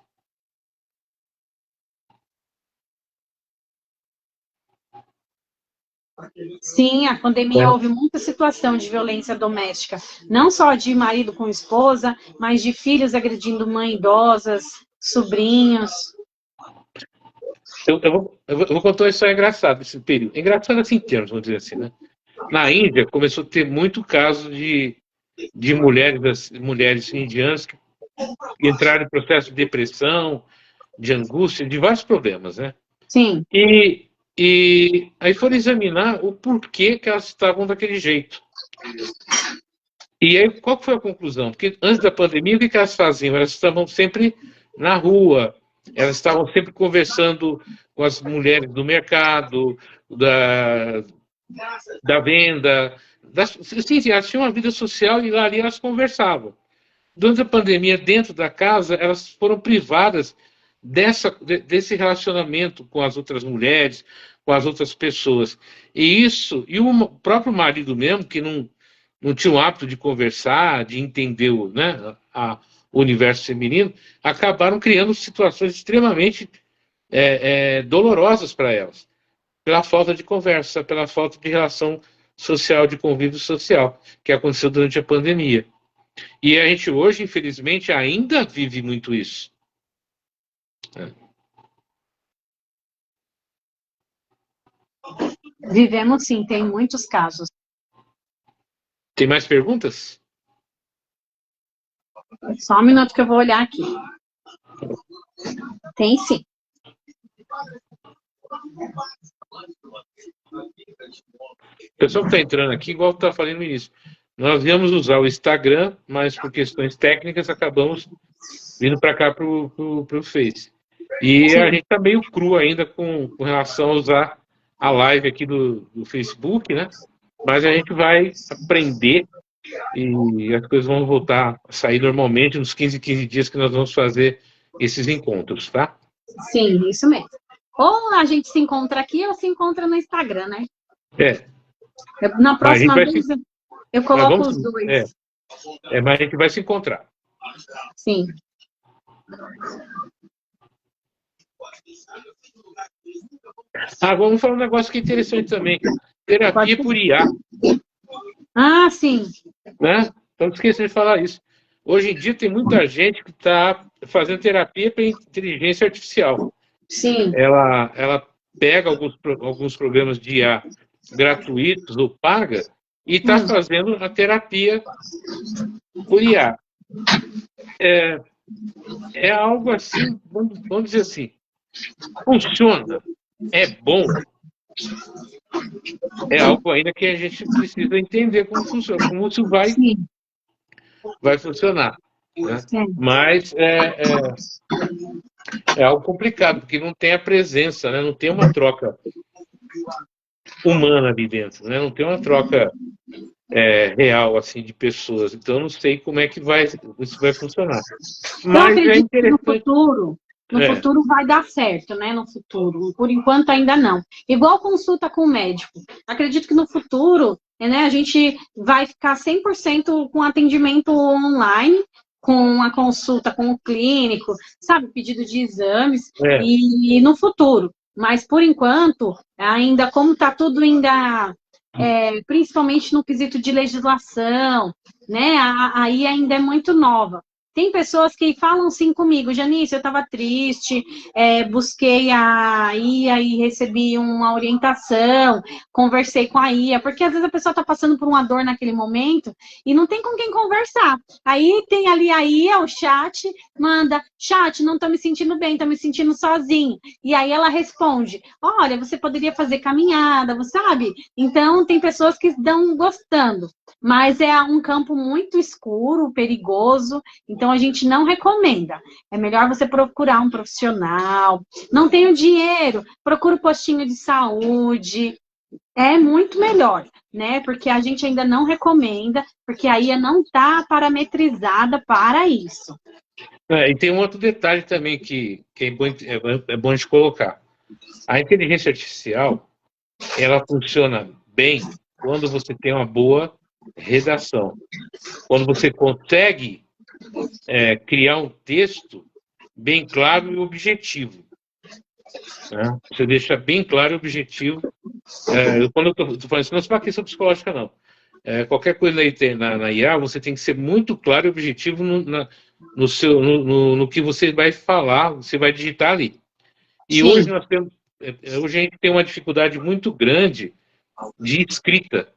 Sim, a pandemia houve muita situação de violência doméstica, não só de marido com esposa, mas de filhos agredindo mãe idosas, sobrinhos. Eu vou contar uma história engraçada desse período. Engraçada assim em termos, vamos dizer assim, né? Na Índia começou a ter muito caso de mulheres indianas que entraram em processo de depressão, de angústia, de vários problemas, né? Sim, E aí foram examinar o porquê que elas estavam daquele jeito. E aí, qual foi a conclusão? Porque antes da pandemia, o que elas faziam? Elas estavam sempre na rua, elas estavam sempre conversando com as mulheres do mercado, da venda. Sim, elas tinham uma vida social e lá ali elas conversavam. Durante a pandemia, dentro da casa, elas foram privadas desse relacionamento com as outras mulheres, com as outras pessoas. E o próprio marido mesmo, que não tinha o hábito de conversar, de entender o universo feminino, acabaram criando situações extremamente dolorosas para elas, pela falta de conversa, pela falta de relação social, de convívio social, que aconteceu durante a pandemia. E a gente hoje, infelizmente, ainda vive muito isso. vivemos sim, tem muitos casos. Tem mais perguntas? Só um minuto que eu vou olhar aqui. Tem sim. O pessoal que está entrando aqui, igual está falando no início, nós íamos usar o Instagram, mas por questões técnicas acabamos vindo para cá para o Face. E Sim. a gente está meio cru ainda com relação a usar a live aqui do Facebook, né? Mas a gente vai aprender e as coisas vão voltar a sair normalmente nos 15 dias que nós vamos fazer esses encontros, tá? Sim, isso mesmo. Ou a gente se encontra aqui ou se encontra no Instagram, né? É. Na Mas a gente próxima vai vez se, eu nós coloco vamos, os dois. mas a gente vai se encontrar. Sim. Vamos falar um negócio que é interessante também. Terapia por IA, Ah, sim. né? Então, esqueci de falar isso. Hoje em dia tem muita gente que está fazendo terapia pela inteligência artificial. Sim. Ela pega alguns programas de IA gratuitos ou paga e está fazendo a terapia por IA. É algo assim, vamos dizer assim, funciona, é bom, é algo ainda que a gente precisa entender como funciona, como isso vai funcionar. Né? Mas é algo complicado, porque não tem a presença, né? Não tem uma troca humana ali dentro, né? Não tem uma troca real assim de pessoas. Então eu não sei como é que isso vai funcionar. Eu Mas é acredito que interessante. no futuro vai dar certo, né? No futuro. Por enquanto ainda não. Igual consulta com o médico. Acredito que no futuro, né, a gente vai ficar 100% com atendimento online, com a consulta com o clínico, sabe, pedido de exames, e no futuro. Mas por enquanto, ainda como está tudo ainda, principalmente no quesito de legislação, né? Aí ainda é muito nova. Tem pessoas que falam assim comigo, Janice, eu estava triste, busquei a IA e recebi uma orientação, conversei com a IA, porque às vezes a pessoa está passando por uma dor naquele momento e não tem com quem conversar. Aí tem ali a IA, o chat, manda, chat, não estou me sentindo bem, estou me sentindo sozinho. E aí ela responde, olha, você poderia fazer caminhada, você sabe? Então tem pessoas que estão gostando, mas é um campo muito escuro, perigoso, então a gente não recomenda. É melhor você procurar um profissional. Não tenho dinheiro, procura o postinho de saúde. É muito melhor, né? Porque a gente ainda não recomenda, porque a IA não está parametrizada para isso. E tem um outro detalhe também que é bom de colocar. A inteligência artificial, ela funciona bem quando você tem uma boa redação. Quando você consegue criar um texto bem claro e objetivo. Né? Você deixa bem claro e objetivo Quando eu estou falando isso, não é uma questão psicológica, não. Qualquer coisa na IA, você tem que ser muito claro e objetivo no que você vai falar, você vai digitar ali. E hoje Sim, hoje a gente tem uma dificuldade muito grande de escrita,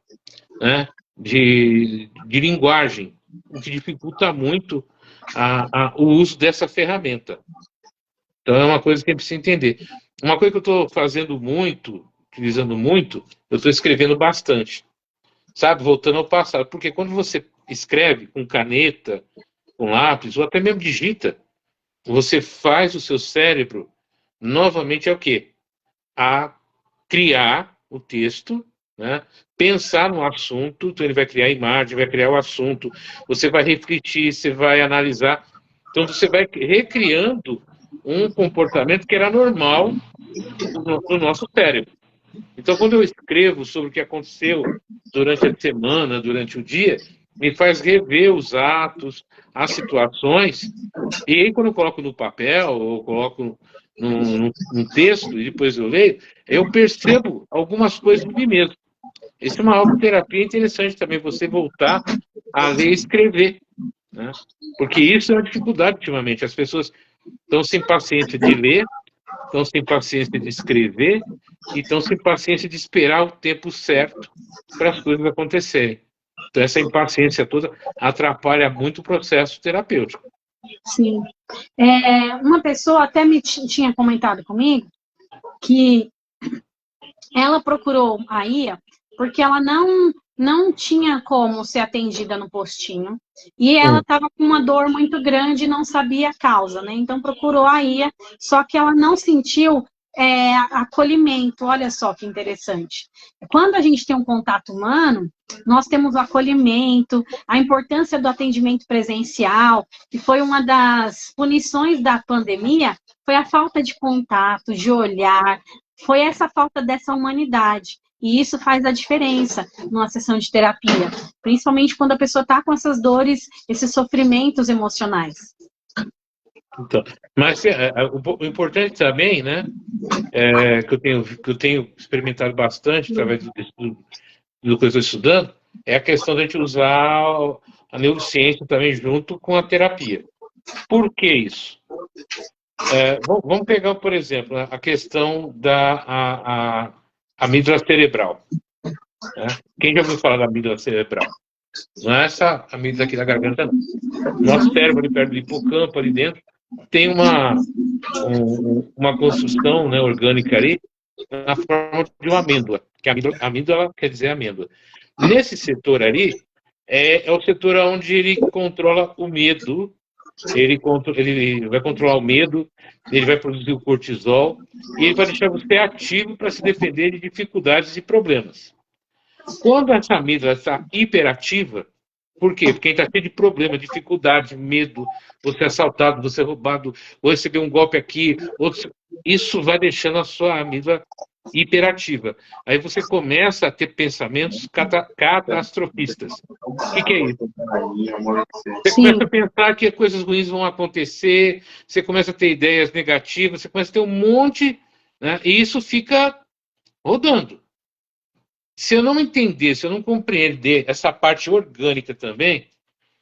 né? De linguagem, o que dificulta muito o uso dessa ferramenta. Então é uma coisa que a gente precisa entender. Uma coisa que eu estou fazendo muito, utilizando muito, eu estou escrevendo bastante, sabe? Voltando ao passado. Porque quando você escreve com caneta, com lápis, ou até mesmo digita, você faz o seu cérebro novamente é o quê? A criar o texto, né? Pensar no assunto, então ele vai criar a imagem, vai criar o assunto, você vai refletir, você vai analisar. Então você vai recriando um comportamento que era normal no nosso cérebro. Então, quando eu escrevo sobre o que aconteceu durante a semana, durante o dia, me faz rever os atos, as situações, e aí quando eu coloco no papel, ou coloco num texto, e depois eu leio, eu percebo algumas coisas de mim mesmo. Isso é uma autoterapia interessante também, você voltar a ler e escrever, né? Porque isso é uma dificuldade ultimamente. As pessoas estão sem paciência de ler, estão sem paciência de escrever e estão sem paciência de esperar o tempo certo para as coisas acontecerem. Então, essa impaciência toda atrapalha muito o processo terapêutico. sim. Uma pessoa até tinha comentado comigo que ela procurou a IA porque ela não tinha como ser atendida no postinho e ela estava com uma dor muito grande e não sabia a causa, né? Então procurou a IA, só que ela não sentiu acolhimento. Olha só que interessante. Quando a gente tem um contato humano, nós temos o acolhimento, a importância do atendimento presencial, que foi uma das punições da pandemia, foi a falta de contato, de olhar, foi essa falta dessa humanidade. E isso faz a diferença numa sessão de terapia, principalmente quando a pessoa está com essas dores, esses sofrimentos emocionais. Então, mas o importante também, né, que eu tenho experimentado bastante através do que eu estou estudando, é a questão de a gente usar a neurociência também junto com a terapia. Por que isso? Vamos pegar, por exemplo, a questão da amígdala cerebral. Né? Quem já ouviu falar da amígdala cerebral? Não é essa amígdala aqui da garganta, não. Nosso cérebro, ali perto do hipocampo, ali dentro, tem uma construção, né, orgânica ali, na forma de uma amêndoa, que amígdala quer dizer amêndoa. Nesse setor ali, é o setor onde ele controla o medo, ele vai controlar o medo, ele vai produzir o cortisol, e ele vai deixar você ativo para se defender de dificuldades e problemas. Quando essa amígdala está hiperativa, por quê? Porque a gente está cheio de problema, dificuldade, medo, você é assaltado, você é roubado, ou receber um golpe aqui, isso vai deixando a sua amígdala hiperativa. Aí você começa a ter pensamentos catastrofistas. O que é isso? Você começa a pensar que coisas ruins vão acontecer, você começa a ter ideias negativas, você começa a ter um monte, né? E isso fica rodando. Se eu não entender, se eu não compreender essa parte orgânica também,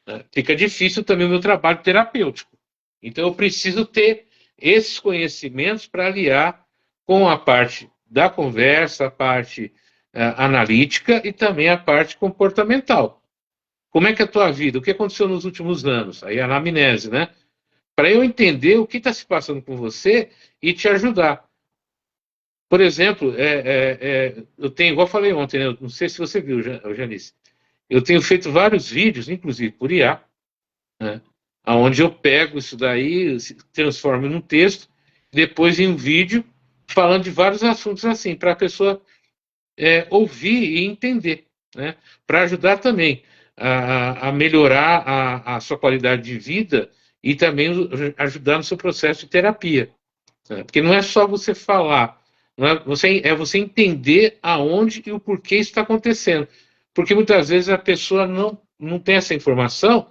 né, fica difícil também o meu trabalho terapêutico. Então eu preciso ter esses conhecimentos para aliar com a parte da conversa, a parte analítica e também a parte comportamental. Como é que é a tua vida? O que aconteceu nos últimos anos? Aí a anamnese, né? Para eu entender o que está se passando com você e te ajudar. Por exemplo, eu tenho, igual eu falei ontem, né? Não sei se você viu, Janice, eu tenho feito vários vídeos, inclusive por IA, né? Onde eu pego isso daí, transformo num texto, depois em um vídeo, falando de vários assuntos assim, para a pessoa ouvir e entender, né? Para ajudar também a melhorar a sua qualidade de vida e também ajudar no seu processo de terapia. Né? Porque não é só você falar, não é você entender aonde e o porquê isso está acontecendo. Porque muitas vezes a pessoa não tem essa informação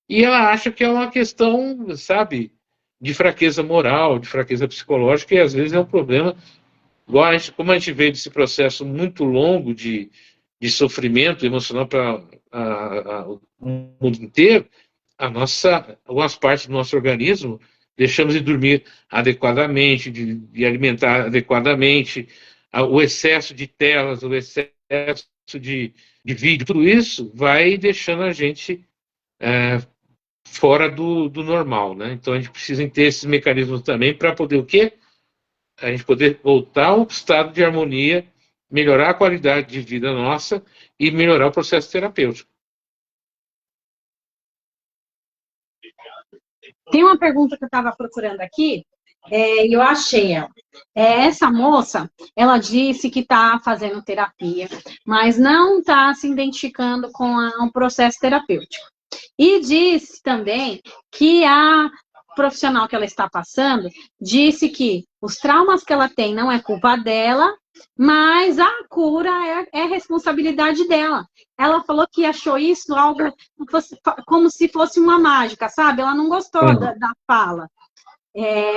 e ela acha que é uma questão, sabe, de fraqueza moral, de fraqueza psicológica, e às vezes é um problema igual como a gente veio desse processo muito longo de sofrimento emocional para o mundo inteiro, algumas partes do nosso organismo deixamos de dormir adequadamente, de alimentar adequadamente, o excesso de telas, o excesso de vídeo, tudo isso vai deixando a gente fora do normal, né? Então a gente precisa ter esses mecanismos também para poder o quê? A gente poder voltar ao estado de harmonia, melhorar a qualidade de vida nossa e melhorar o processo terapêutico. Tem uma pergunta que eu estava procurando aqui, e eu achei ela. Essa moça, ela disse que está fazendo terapia, mas não está se identificando com um processo terapêutico. E disse também que a profissional que ela está passando disse que os traumas que ela tem não é culpa dela, mas a cura é responsabilidade dela. Ela falou que achou isso algo como se fosse uma mágica, sabe? Ela não gostou da fala.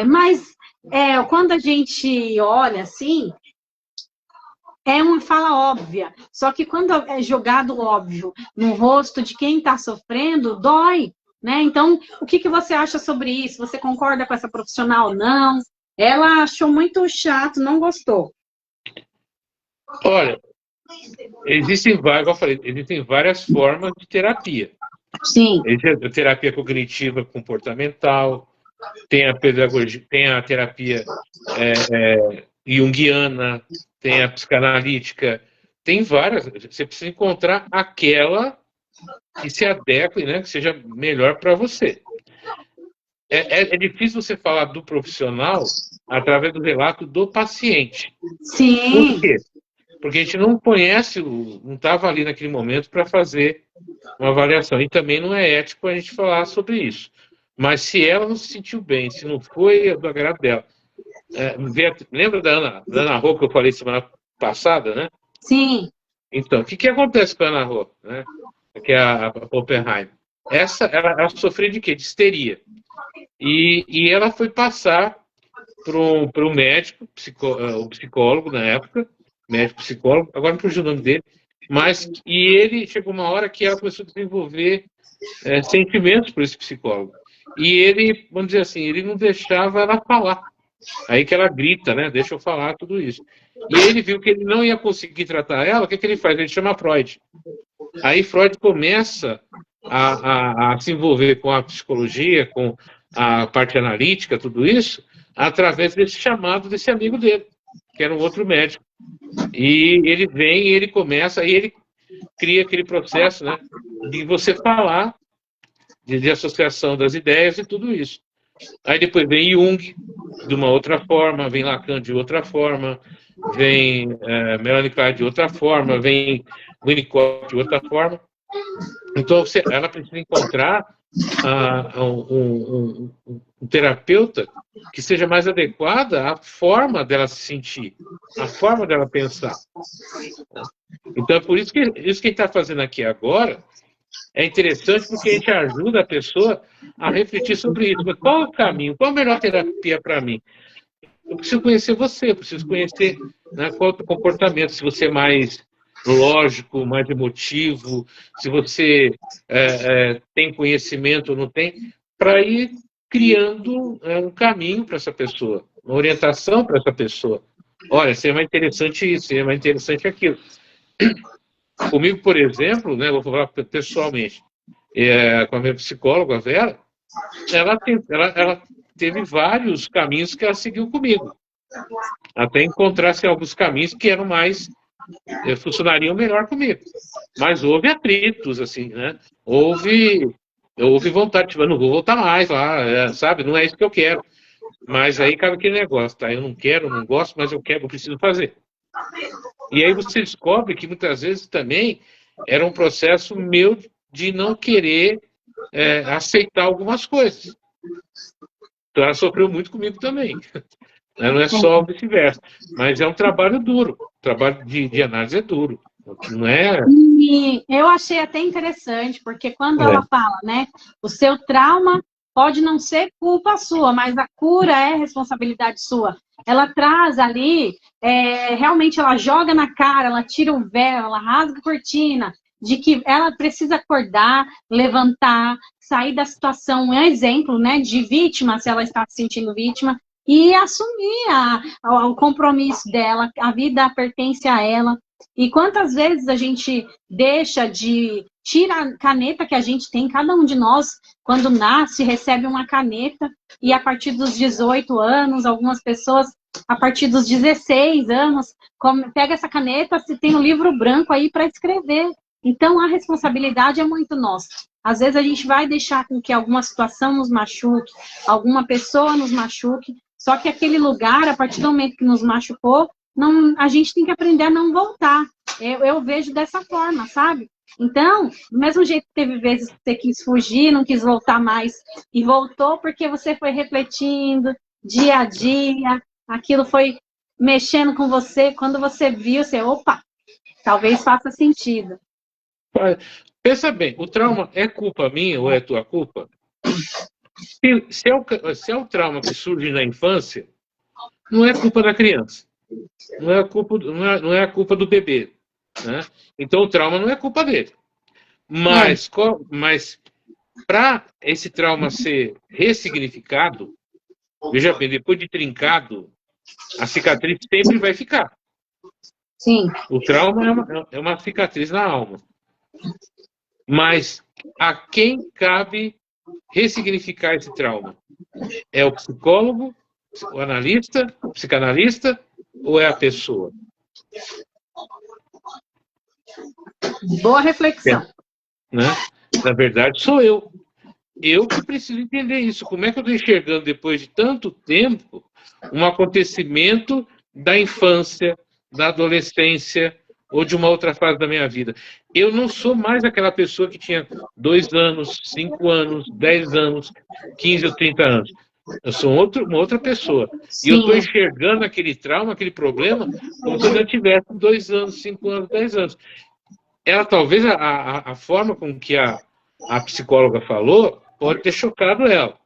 Mas quando a gente olha assim, é uma fala óbvia. Só que quando é jogado óbvio no rosto de quem está sofrendo, dói. Né? Então, o que você acha sobre isso? Você concorda com essa profissional? Não. Ela achou muito chato, não gostou. Olha, existem várias formas de terapia. Sim. Existe a terapia cognitiva comportamental, tem a pedagogia, tem a terapia junguiana, tem a psicanalítica, tem várias. Você precisa encontrar aquela que se adeque, né, que seja melhor para você. É difícil você falar do profissional através do relato do paciente. Sim. Por quê? Porque a gente não conhece, não estava ali naquele momento para fazer uma avaliação. E também não é ético a gente falar sobre isso. Mas se ela não se sentiu bem, se não foi do agrado dela. Lembra da Ana Rô que eu falei semana passada, né? Sim. Então, o que acontece com a Ana Rô, né? Que é a Oppenheim? Ela sofreu de quê? De histeria. E ela foi passar para o médico, o psicólogo na época, médico psicólogo, agora não fugiu o nome dele, e ele chegou uma hora que ela começou a desenvolver sentimentos por esse psicólogo. E ele, vamos dizer assim, ele não deixava ela falar. Aí que ela grita, né? Deixa eu falar tudo isso. E ele viu que ele não ia conseguir tratar ela, o que ele faz? Ele chama Freud. Aí Freud começa a se envolver com a psicologia, com a parte analítica, tudo isso, através desse chamado desse amigo dele, que era um outro médico. E ele vem, ele começa, e ele cria aquele processo, né, de você falar, de associação das ideias e tudo isso. Aí depois vem Jung, de uma outra forma, vem Lacan de outra forma, vem Melanie Klein de outra forma, vem Winnicott de outra forma. Então, ela precisa encontrar um terapeuta que seja mais adequada à forma dela se sentir, à forma dela pensar. Então, é por isso que a gente está fazendo aqui agora é interessante, porque a gente ajuda a pessoa a refletir sobre isso. Mas qual é o caminho? Qual a melhor terapia para mim? Eu preciso conhecer você, eu preciso conhecer, né, qual é o teu comportamento, se você é mais lógico, mais emotivo, se você tem conhecimento ou não tem, para ir criando um caminho para essa pessoa, uma orientação para essa pessoa. Olha, seria mais interessante isso, seria mais interessante aquilo. Comigo, por exemplo, né, vou falar pessoalmente, com a minha psicóloga, a Vera, ela teve vários caminhos que ela seguiu comigo, até encontrar alguns caminhos que eram mais funcionariam melhor comigo. Mas houve atritos, assim, né? Houve vontade, tipo, eu não vou voltar mais lá, sabe? Não é isso que eu quero. Mas aí cabe aquele negócio, tá? Eu não quero, não gosto, mas eu quero, eu preciso fazer. E aí você descobre que muitas vezes também era um processo meu de não querer aceitar algumas coisas. Então ela sofreu muito comigo também. Não é só vice-versa. Mas é um trabalho duro. O trabalho de análise é duro. Não é... E eu achei até interessante, porque quando ela fala, né, o seu trauma pode não ser culpa sua, mas a cura é responsabilidade sua. ela traz ali, realmente ela joga na cara, ela tira o véu, ela rasga a cortina, de que ela precisa acordar, levantar, sair da situação, um exemplo, né, de vítima, se ela está se sentindo vítima, e assumir o compromisso dela, a vida pertence a ela. E quantas vezes a gente deixa de... Tira a caneta que a gente tem, cada um de nós, quando nasce, recebe uma caneta, e a partir dos 18 anos, algumas pessoas, a partir dos 16 anos, pega essa caneta, se tem um livro branco aí para escrever. Então, a responsabilidade é muito nossa. Às vezes a gente vai deixar com que alguma situação nos machuque, alguma pessoa nos machuque, só que aquele lugar, a partir do momento que nos machucou, não, a gente tem que aprender a não voltar. Eu vejo dessa forma, sabe? Então, do mesmo jeito que teve vezes que você quis fugir, não quis voltar mais, e voltou porque você foi refletindo dia a dia, aquilo foi mexendo com você, quando você viu, você, opa, talvez faça sentido. Pensa bem, o trauma é culpa minha ou é tua culpa? Se é o trauma que surge na infância, não é culpa da criança. Não é a culpa do bebê. Né? Então o trauma não é culpa dele. Mas para esse trauma ser ressignificado, veja bem, depois de trincado, a cicatriz sempre vai ficar. Sim. O trauma é uma cicatriz na alma. Mas a quem cabe ressignificar esse trauma? É o psicólogo, o analista, o psicanalista ou é a pessoa? Boa reflexão. Né? Na verdade, sou eu. Eu que preciso entender isso. Como é que eu estou enxergando, depois de tanto tempo, um acontecimento da infância, da adolescência ou de uma outra fase da minha vida? Eu não sou mais aquela pessoa que tinha 2 anos, 5 anos, 10 anos, 15 ou 30 anos. Eu sou uma outra pessoa. Sim. E eu estou enxergando aquele trauma, aquele problema, como se eu tivesse 2 anos, 5 anos, 10 anos. Ela, talvez, a forma com que a psicóloga falou pode ter chocado ela,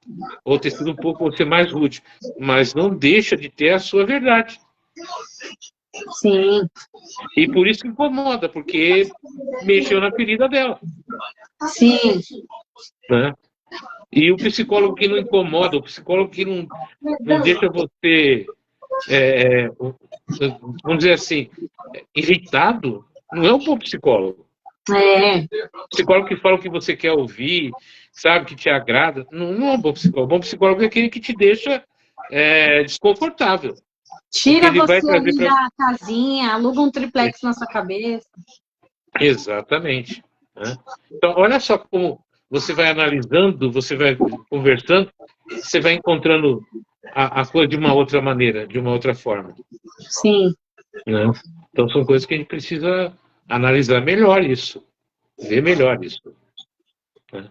ou ter sido um pouco ser mais rude, mas não deixa de ter a sua verdade. Sim. E por isso que incomoda, porque mexeu na ferida dela. Sim. Né? E o psicólogo que não incomoda, o psicólogo que não deixa você, vamos dizer assim, irritado, não é um bom psicólogo. Psicólogo que fala o que você quer ouvir, sabe, que te agrada, não é um bom psicólogo. Um bom psicólogo é aquele que te deixa desconfortável. Tira você ali da casinha, aluga um triplex na sua cabeça. Exatamente. Né? Então, olha só como você vai analisando, você vai conversando, você vai encontrando a coisa de uma outra maneira, de uma outra forma. Sim. Né? Então, são coisas que a gente precisa analisar melhor isso, ver melhor isso. Né?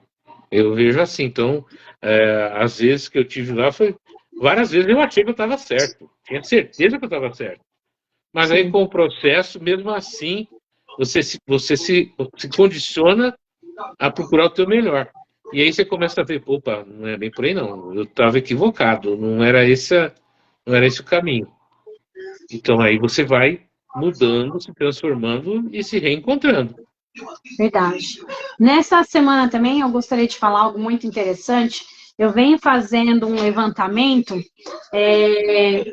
Eu vejo assim. Então, às vezes que eu tive lá, várias vezes eu achei que eu estava certo, tinha certeza que eu estava certo. Mas aí, com o processo, mesmo assim, você se condiciona a procurar o teu melhor. E aí você começa a ver, opa, não é bem por aí não, eu estava equivocado, não era esse o caminho. Então aí você vai mudando, se transformando e se reencontrando. Verdade. Nessa semana também eu gostaria de falar algo muito interessante. Eu venho fazendo um levantamento, eu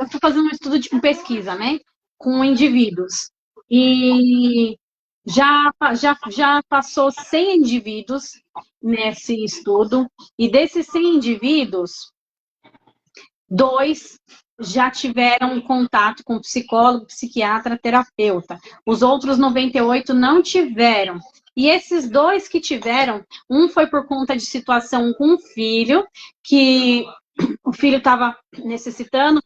estou fazendo um estudo de pesquisa, né, com indivíduos. E já passou 100 indivíduos nesse estudo, e desses 100 indivíduos, 2 já tiveram contato com psicólogo, psiquiatra, terapeuta. Os outros 98 não tiveram. E esses 2 que tiveram, um foi por conta de situação com um filho, que o filho estava necessitando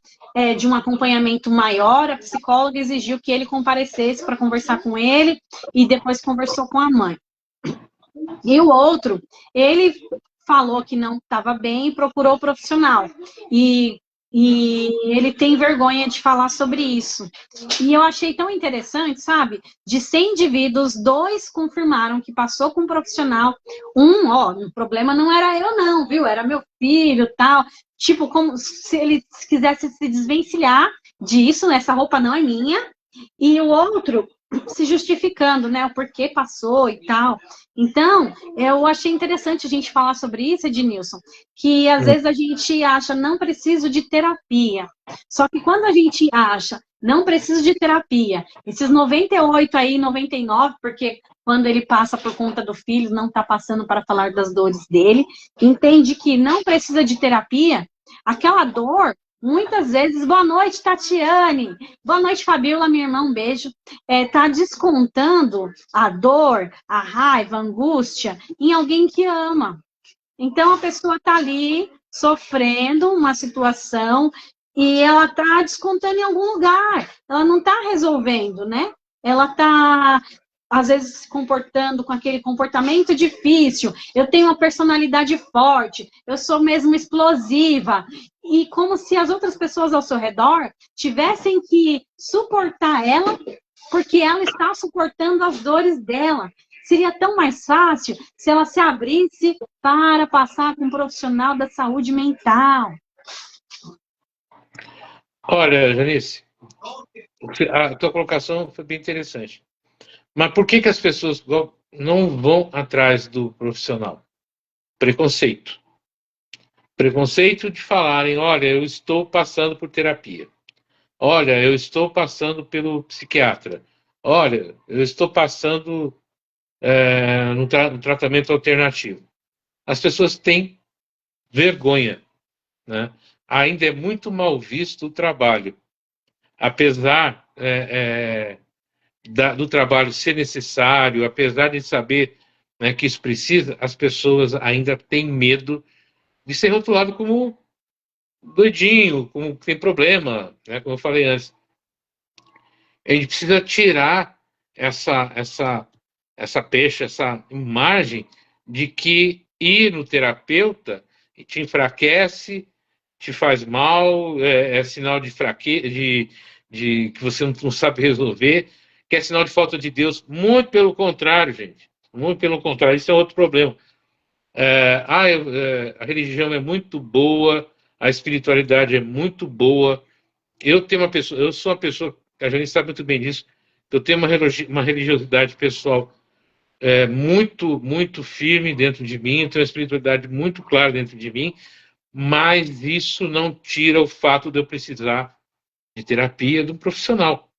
de um acompanhamento maior, a psicóloga exigiu que ele comparecesse para conversar com ele, e depois conversou com a mãe. E o outro, ele falou que não estava bem e procurou o profissional. E ele tem vergonha de falar sobre isso. E eu achei tão interessante, sabe? De 100 indivíduos, 2 confirmaram que passou com um profissional. O problema não era eu não, viu? Era meu filho, tal. tipo, como se ele quisesse se desvencilhar disso, né? Essa roupa não é minha, e o outro se justificando, né? O porquê passou e tal. Então, eu achei interessante a gente falar sobre isso, Ednilson, que às vezes a gente acha não preciso de terapia. Só que quando a gente acha não preciso de terapia, esses 98 aí, 99, porque quando ele passa por conta do filho, não está passando para falar das dores dele, entende que não precisa de terapia, aquela dor, muitas vezes, boa noite, Tatiane, boa noite, Fabiola, minha irmã, um beijo, tá descontando a dor, a raiva, a angústia em alguém que ama. Então, a pessoa está ali sofrendo uma situação e ela está descontando em algum lugar. Ela não está resolvendo, né? Ela está, às vezes, se comportando com aquele comportamento difícil. Eu tenho uma personalidade forte, eu sou mesmo explosiva. E como se as outras pessoas ao seu redor tivessem que suportar ela, porque ela está suportando as dores dela. Seria tão mais fácil se ela se abrisse para passar com um profissional da saúde mental. Olha, Janice, a tua colocação foi bem interessante. Mas por que as pessoas não vão atrás do profissional? Preconceito. Preconceito de falarem, olha, eu estou passando por terapia. Olha, eu estou passando pelo psiquiatra. Olha, eu estou passando no tratamento alternativo. As pessoas têm vergonha, né? Ainda é muito mal visto o trabalho. Apesar do trabalho ser necessário, apesar de saber, né, que isso precisa, as pessoas ainda têm medo de ser rotulado como doidinho, como que tem problema, né, como eu falei antes. A gente precisa tirar essa pecha, essa imagem de que ir no terapeuta te enfraquece, te faz mal, é sinal de fraqueza, de que você não sabe resolver, que é sinal de falta de Deus. Muito pelo contrário, gente. Muito pelo contrário. Isso é outro problema. A religião é muito boa, a espiritualidade é muito boa. Eu sou uma pessoa, a gente sabe muito bem disso, que eu tenho uma religiosidade pessoal muito, muito firme dentro de mim, eu tenho uma espiritualidade muito clara dentro de mim, mas isso não tira o fato de eu precisar de terapia de um profissional.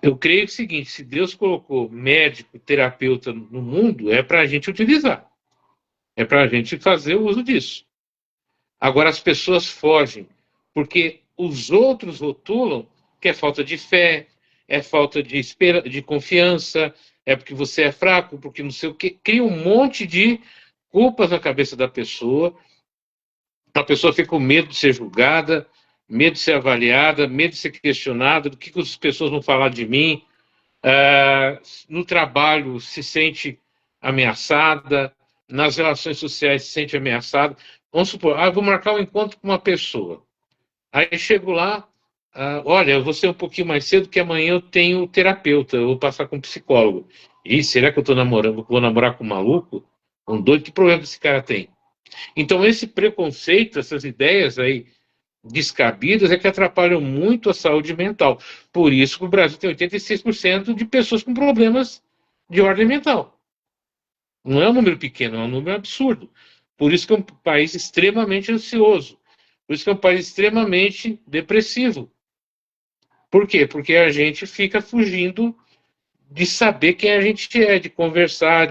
Eu creio o seguinte, se Deus colocou médico, terapeuta no mundo, é para a gente utilizar, é para a gente fazer o uso disso. Agora as pessoas fogem, porque os outros rotulam que é falta de fé, é falta de confiança, é porque você é fraco, porque não sei o quê. Cria um monte de culpas na cabeça da pessoa. A pessoa fica com medo de ser julgada, medo de ser avaliada, medo de ser questionada, do que as pessoas vão falar de mim. No trabalho se sente ameaçada, nas relações sociais se sente ameaçada. Vamos supor, eu vou marcar um encontro com uma pessoa. Aí chego lá, olha, eu vou ser um pouquinho mais cedo, que amanhã eu tenho terapeuta, eu vou passar com um psicólogo. E será que eu estou namorando, vou namorar com um maluco? Um doido? Que problema esse cara tem? Então, esse preconceito, essas ideias aí descabidas é que atrapalham muito a saúde mental. Por isso que o Brasil tem 86% de pessoas com problemas de ordem mental. Não é um número pequeno, é um número absurdo. Por isso que é um país extremamente ansioso. Por isso que é um país extremamente depressivo. Por quê? Porque a gente fica fugindo de saber quem a gente é, de conversar,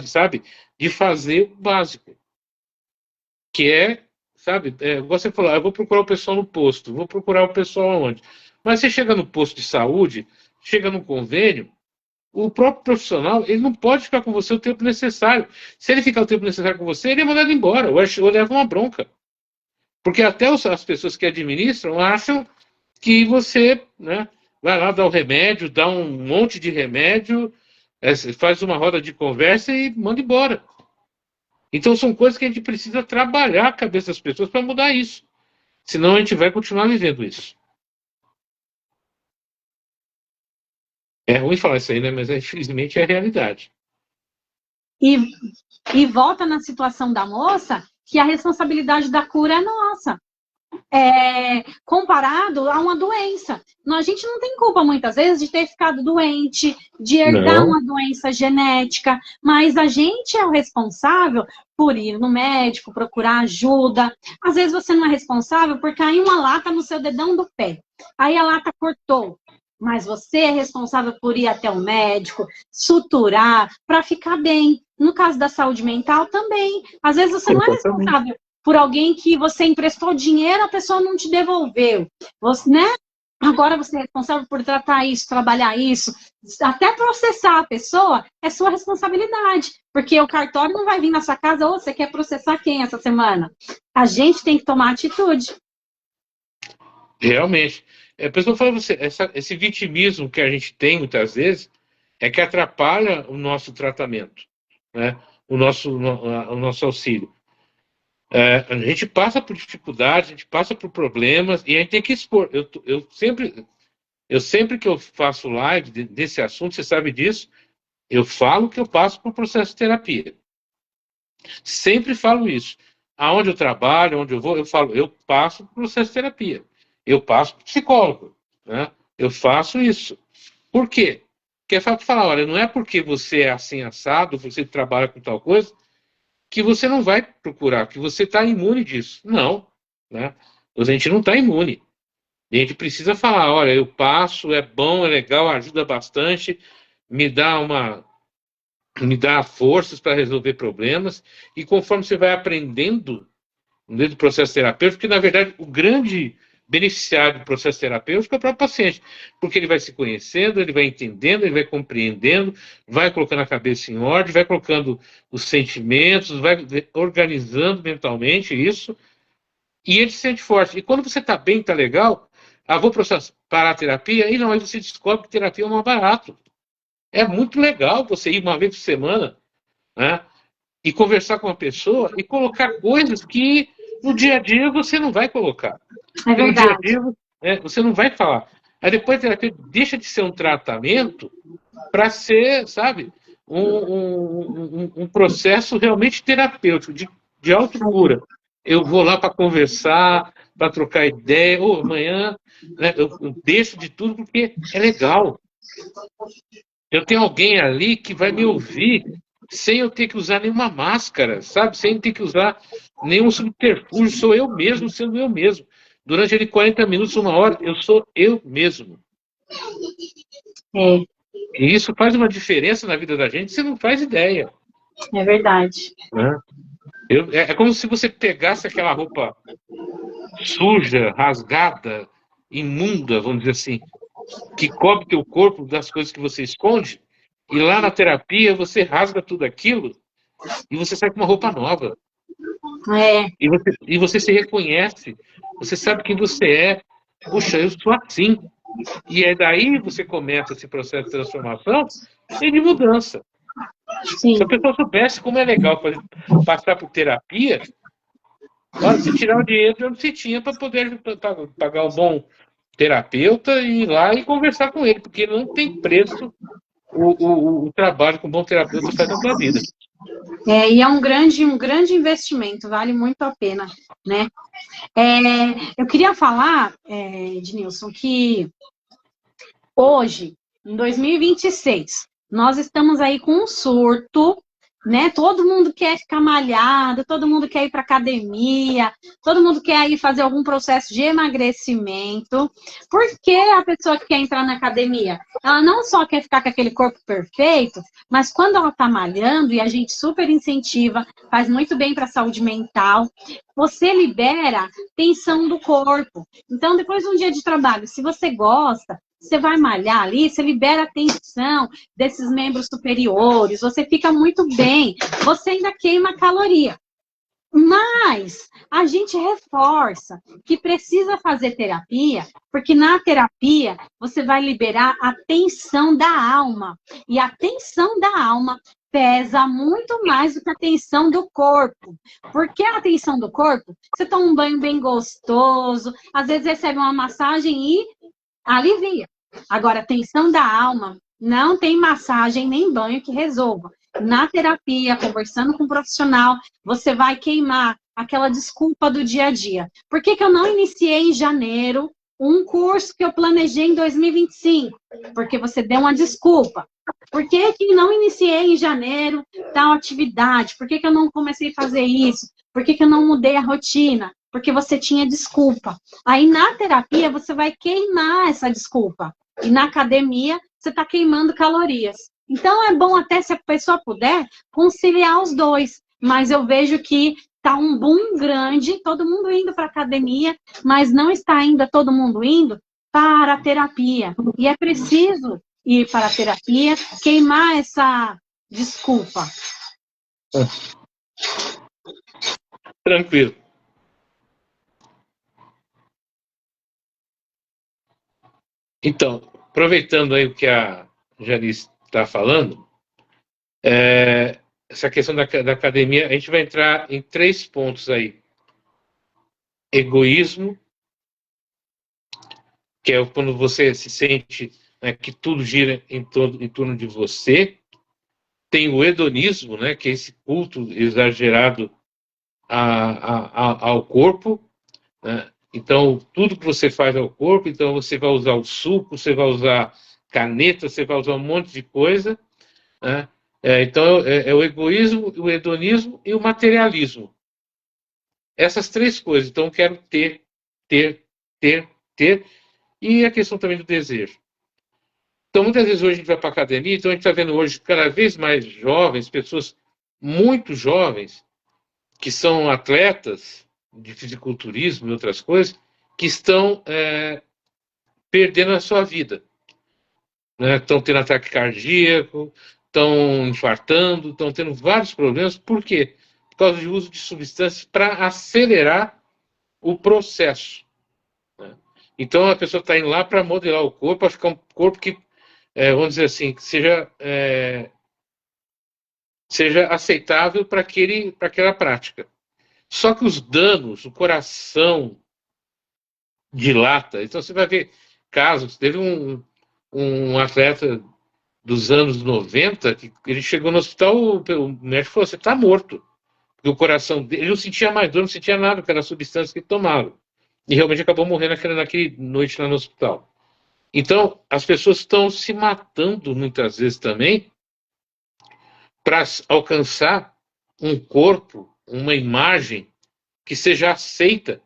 de fazer o básico. Que é, você falou, eu vou procurar o pessoal no posto, vou procurar o pessoal onde? Mas você chega no posto de saúde, chega no convênio, o próprio profissional, ele não pode ficar com você o tempo necessário. Se ele ficar o tempo necessário com você, ele é mandado embora, ou leva uma bronca. Porque até as pessoas que administram acham que você, né, vai lá dar o remédio, dá um monte de remédio, faz uma roda de conversa e manda embora. Então são coisas que a gente precisa trabalhar a cabeça das pessoas para mudar isso. Senão a gente vai continuar vivendo isso. É ruim falar isso aí, né? Mas infelizmente é a realidade. E volta na situação da moça, que a responsabilidade da cura é nossa. Comparado a uma doença. A gente não tem culpa, muitas vezes, de ter ficado doente, de herdar uma doença genética, mas a gente é o responsável por ir no médico, procurar ajuda. Às vezes você não é responsável por cair uma lata no seu dedão do pé. Aí a lata cortou. Mas você é responsável por ir até o médico, suturar, para ficar bem. No caso da saúde mental, também. Às vezes você não é responsável por alguém que você emprestou dinheiro, a pessoa não te devolveu. Você, né? Agora você é responsável por tratar isso, trabalhar isso, até processar a pessoa é sua responsabilidade, porque o cartório não vai vir na sua casa, ou você quer processar quem essa semana? A gente tem que tomar atitude. Realmente. A pessoa fala você, esse vitimismo que a gente tem muitas vezes é que atrapalha o nosso tratamento, né? O nosso auxílio. A gente passa por dificuldades, a gente passa por problemas e a gente tem que expor. Eu sempre que eu faço live desse assunto, você sabe disso, eu falo que eu passo por processo de terapia. Sempre falo isso. Aonde eu trabalho, onde eu vou, eu falo, eu passo por processo de terapia. Eu passo por psicólogo, né? Eu faço isso. Por quê? Porque é falar, olha, não é porque você é assim assado, você trabalha com tal coisa, que você não vai procurar, que você está imune disso. Não, né? A gente não está imune. A gente precisa falar, olha, eu passo, é bom, é legal, ajuda bastante, me dá forças para resolver problemas, e conforme você vai aprendendo dentro do processo terapêutico, que na verdade o grande beneficiário do processo terapêutico é o próprio paciente, porque ele vai se conhecendo, ele vai entendendo, ele vai compreendendo, vai colocando a cabeça em ordem, vai colocando os sentimentos, vai organizando mentalmente isso, e ele se sente forte. E quando você está bem, está legal, vou parar a terapia, e não, aí você descobre que terapia é mais barato. É muito legal você ir uma vez por semana, né, e conversar com uma pessoa e colocar coisas que no dia a dia você não vai colocar. É verdade. No dia a dia você não vai falar. Aí depois a terapia deixa de ser um tratamento para ser, sabe, um processo realmente terapêutico, de autocura. Eu vou lá para conversar, para trocar ideia, amanhã, né, eu deixo de tudo porque é legal. Eu tenho alguém ali que vai me ouvir sem eu ter que usar nenhuma máscara, sabe? Sem ter que usar nenhum subterfúgio. Sou eu mesmo sendo eu mesmo. Durante ali 40 minutos, uma hora, eu sou eu mesmo. E isso faz uma diferença na vida da gente, você não faz ideia. É verdade. Né? É como se você pegasse aquela roupa suja, rasgada, imunda, vamos dizer assim, que cobre teu corpo das coisas que você esconde, e lá na terapia você rasga tudo aquilo e você sai com uma roupa nova. E você se reconhece, você sabe quem você é. Puxa, eu sou assim. E é daí você começa esse processo de transformação e de mudança. Sim. Se a pessoa soubesse como é legal passar por terapia, se tirar o dinheiro que você tinha para poder pagar um bom terapeuta e ir lá e conversar com ele, porque não tem preço o trabalho que um bom terapeuta faz na sua vida. E é um grande investimento, vale muito a pena, né? Eu queria falar, Ednilson, que hoje, em 2026, nós estamos aí com um surto, né? Todo mundo quer ficar malhado, todo mundo quer ir para academia, todo mundo quer ir fazer algum processo de emagrecimento. Por que a pessoa que quer entrar na academia? Ela não só quer ficar com aquele corpo perfeito, mas quando ela está malhando, e a gente super incentiva, faz muito bem para a saúde mental, você libera tensão do corpo. Então, depois de um dia de trabalho, se você gosta, você vai malhar ali, você libera a tensão desses membros superiores, você fica muito bem, você ainda queima caloria. Mas a gente reforça que precisa fazer terapia, porque na terapia você vai liberar a tensão da alma. E a tensão da alma pesa muito mais do que a tensão do corpo. Porque a tensão do corpo, você toma um banho bem gostoso, às vezes recebe uma massagem e alivia. Agora, a tensão da alma Não tem massagem nem banho que resolva. Na terapia, conversando com um profissional, você vai queimar aquela desculpa do dia a dia. Por que que eu não iniciei em janeiro um curso que eu planejei em 2025? Porque você deu uma desculpa. Por que que não iniciei em janeiro tal atividade? Por que que eu não comecei a fazer isso? Por que que eu não mudei a rotina? Porque você tinha desculpa. Aí na terapia você vai queimar essa desculpa. E na academia você está queimando calorias. Então é bom até se a pessoa puder conciliar os dois. Mas eu vejo que está um boom grande, todo mundo indo para a academia, mas não está ainda todo mundo indo para a terapia. E é preciso ir para a terapia, queimar essa desculpa. Tranquilo. Então, aproveitando aí o que a Janice está falando, essa questão da academia, a gente vai entrar em 3 pontos aí. Egoísmo, que é quando você se sente, né, que tudo gira em torno de você. Tem o hedonismo, né, que é esse culto exagerado ao corpo, né? Então, tudo que você faz ao corpo, então você vai usar o suco, você vai usar caneta, você vai usar um monte de coisa, né? Então, é o egoísmo, o hedonismo e o materialismo. Essas 3 coisas. Então, eu quero ter, ter, ter, ter. E a questão também do desejo. Então, muitas vezes hoje a gente vai para a academia, então a gente está vendo hoje cada vez mais jovens, pessoas muito jovens, que são atletas de fisiculturismo e outras coisas, que estão perdendo a sua vida. Né? Estão tendo ataque cardíaco, estão infartando, estão tendo vários problemas. Por quê? Por causa do uso de substâncias para acelerar o processo. Né? Então, a pessoa está indo lá para modelar o corpo, para ficar um corpo que, vamos dizer assim, que seja aceitável para aquela prática. Só que os danos, o coração dilata. Então você vai ver casos. Teve um atleta dos anos 90 que ele chegou no hospital, o médico falou: você está morto. Porque o coração dele, ele não sentia mais dor, não sentia nada, porque era a substância que ele tomava. E realmente acabou morrendo naquela noite lá no hospital. Então, as pessoas estão se matando muitas vezes também para alcançar um corpo, uma imagem que seja aceita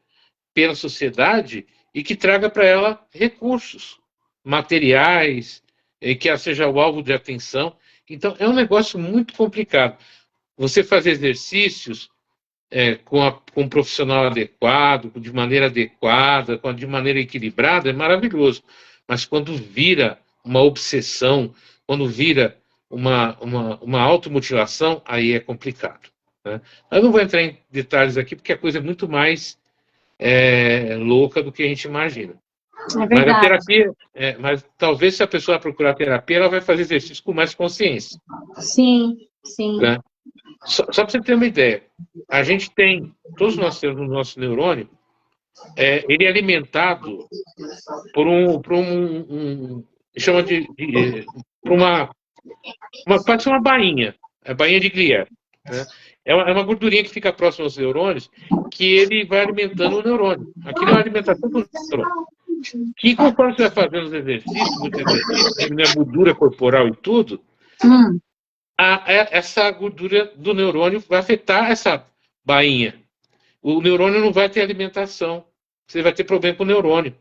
pela sociedade e que traga para ela recursos materiais, e que ela seja o alvo de atenção. Então, é um negócio muito complicado. Você fazer exercícios com um profissional adequado, de maneira adequada, de maneira equilibrada, é maravilhoso. Mas quando vira uma obsessão, quando vira uma automutilação, aí é complicado. Né? Eu não vou entrar em detalhes aqui, porque a coisa é muito mais louca do que a gente imagina. É verdade. Mas a terapia, mas talvez se a pessoa procurar terapia, ela vai fazer exercício com mais consciência. Sim, sim. Né? Só para você ter uma ideia, todos nós temos no nosso neurônio, ele é alimentado por chama pode ser uma bainha, a bainha de Glier. Né? É uma gordurinha que fica próxima aos neurônios, que ele vai alimentando o neurônio. Aquilo é uma alimentação do neurônio. Que conforme você vai fazendo os exercícios, muitos exercícios, diminui a gordura corporal e tudo, essa gordura do neurônio vai afetar essa bainha. O neurônio não vai ter alimentação. Você vai ter problema com o neurônio.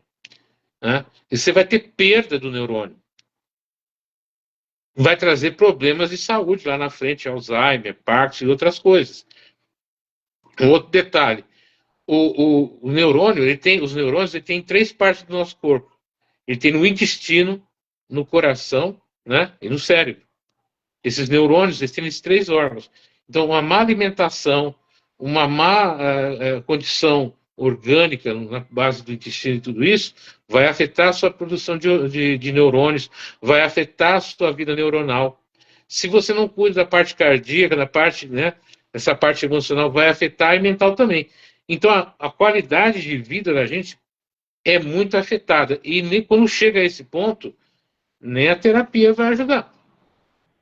Né? E você vai ter perda do neurônio. Vai trazer problemas de saúde lá na frente, Alzheimer, Parkinson e outras coisas. Um outro detalhe. O neurônio, os neurônios têm 3 partes do nosso corpo. Ele tem no intestino, no coração, né, e no cérebro. Esses neurônios, eles têm esses 3 órgãos. Então, uma má alimentação, uma má condição orgânica na base do intestino e tudo isso, vai afetar a sua produção de neurônios, vai afetar a sua vida neuronal. Se você não cuida da parte cardíaca, da parte, né, essa parte emocional, vai afetar a mental também. Então, a qualidade de vida da gente é muito afetada. E nem quando chega a esse ponto, nem a terapia vai ajudar,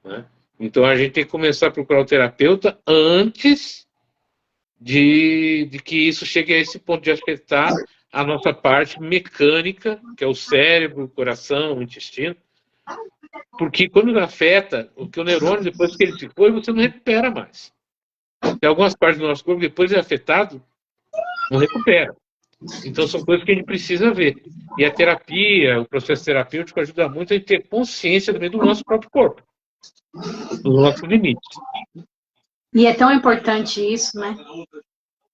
né? Então a gente tem que começar a procurar o terapeuta antes de que isso chegue a esse ponto de afetar a nossa parte mecânica, que é o cérebro, o coração, o intestino, porque quando afeta, o que o neurônio, depois que ele se foi, você não recupera mais. Tem algumas partes do nosso corpo, depois de afetado, não recupera. Então são coisas que a gente precisa ver. E a terapia, o processo terapêutico ajuda muito a gente ter consciência também do nosso próprio corpo, dos nossos limites. E é tão importante isso, né?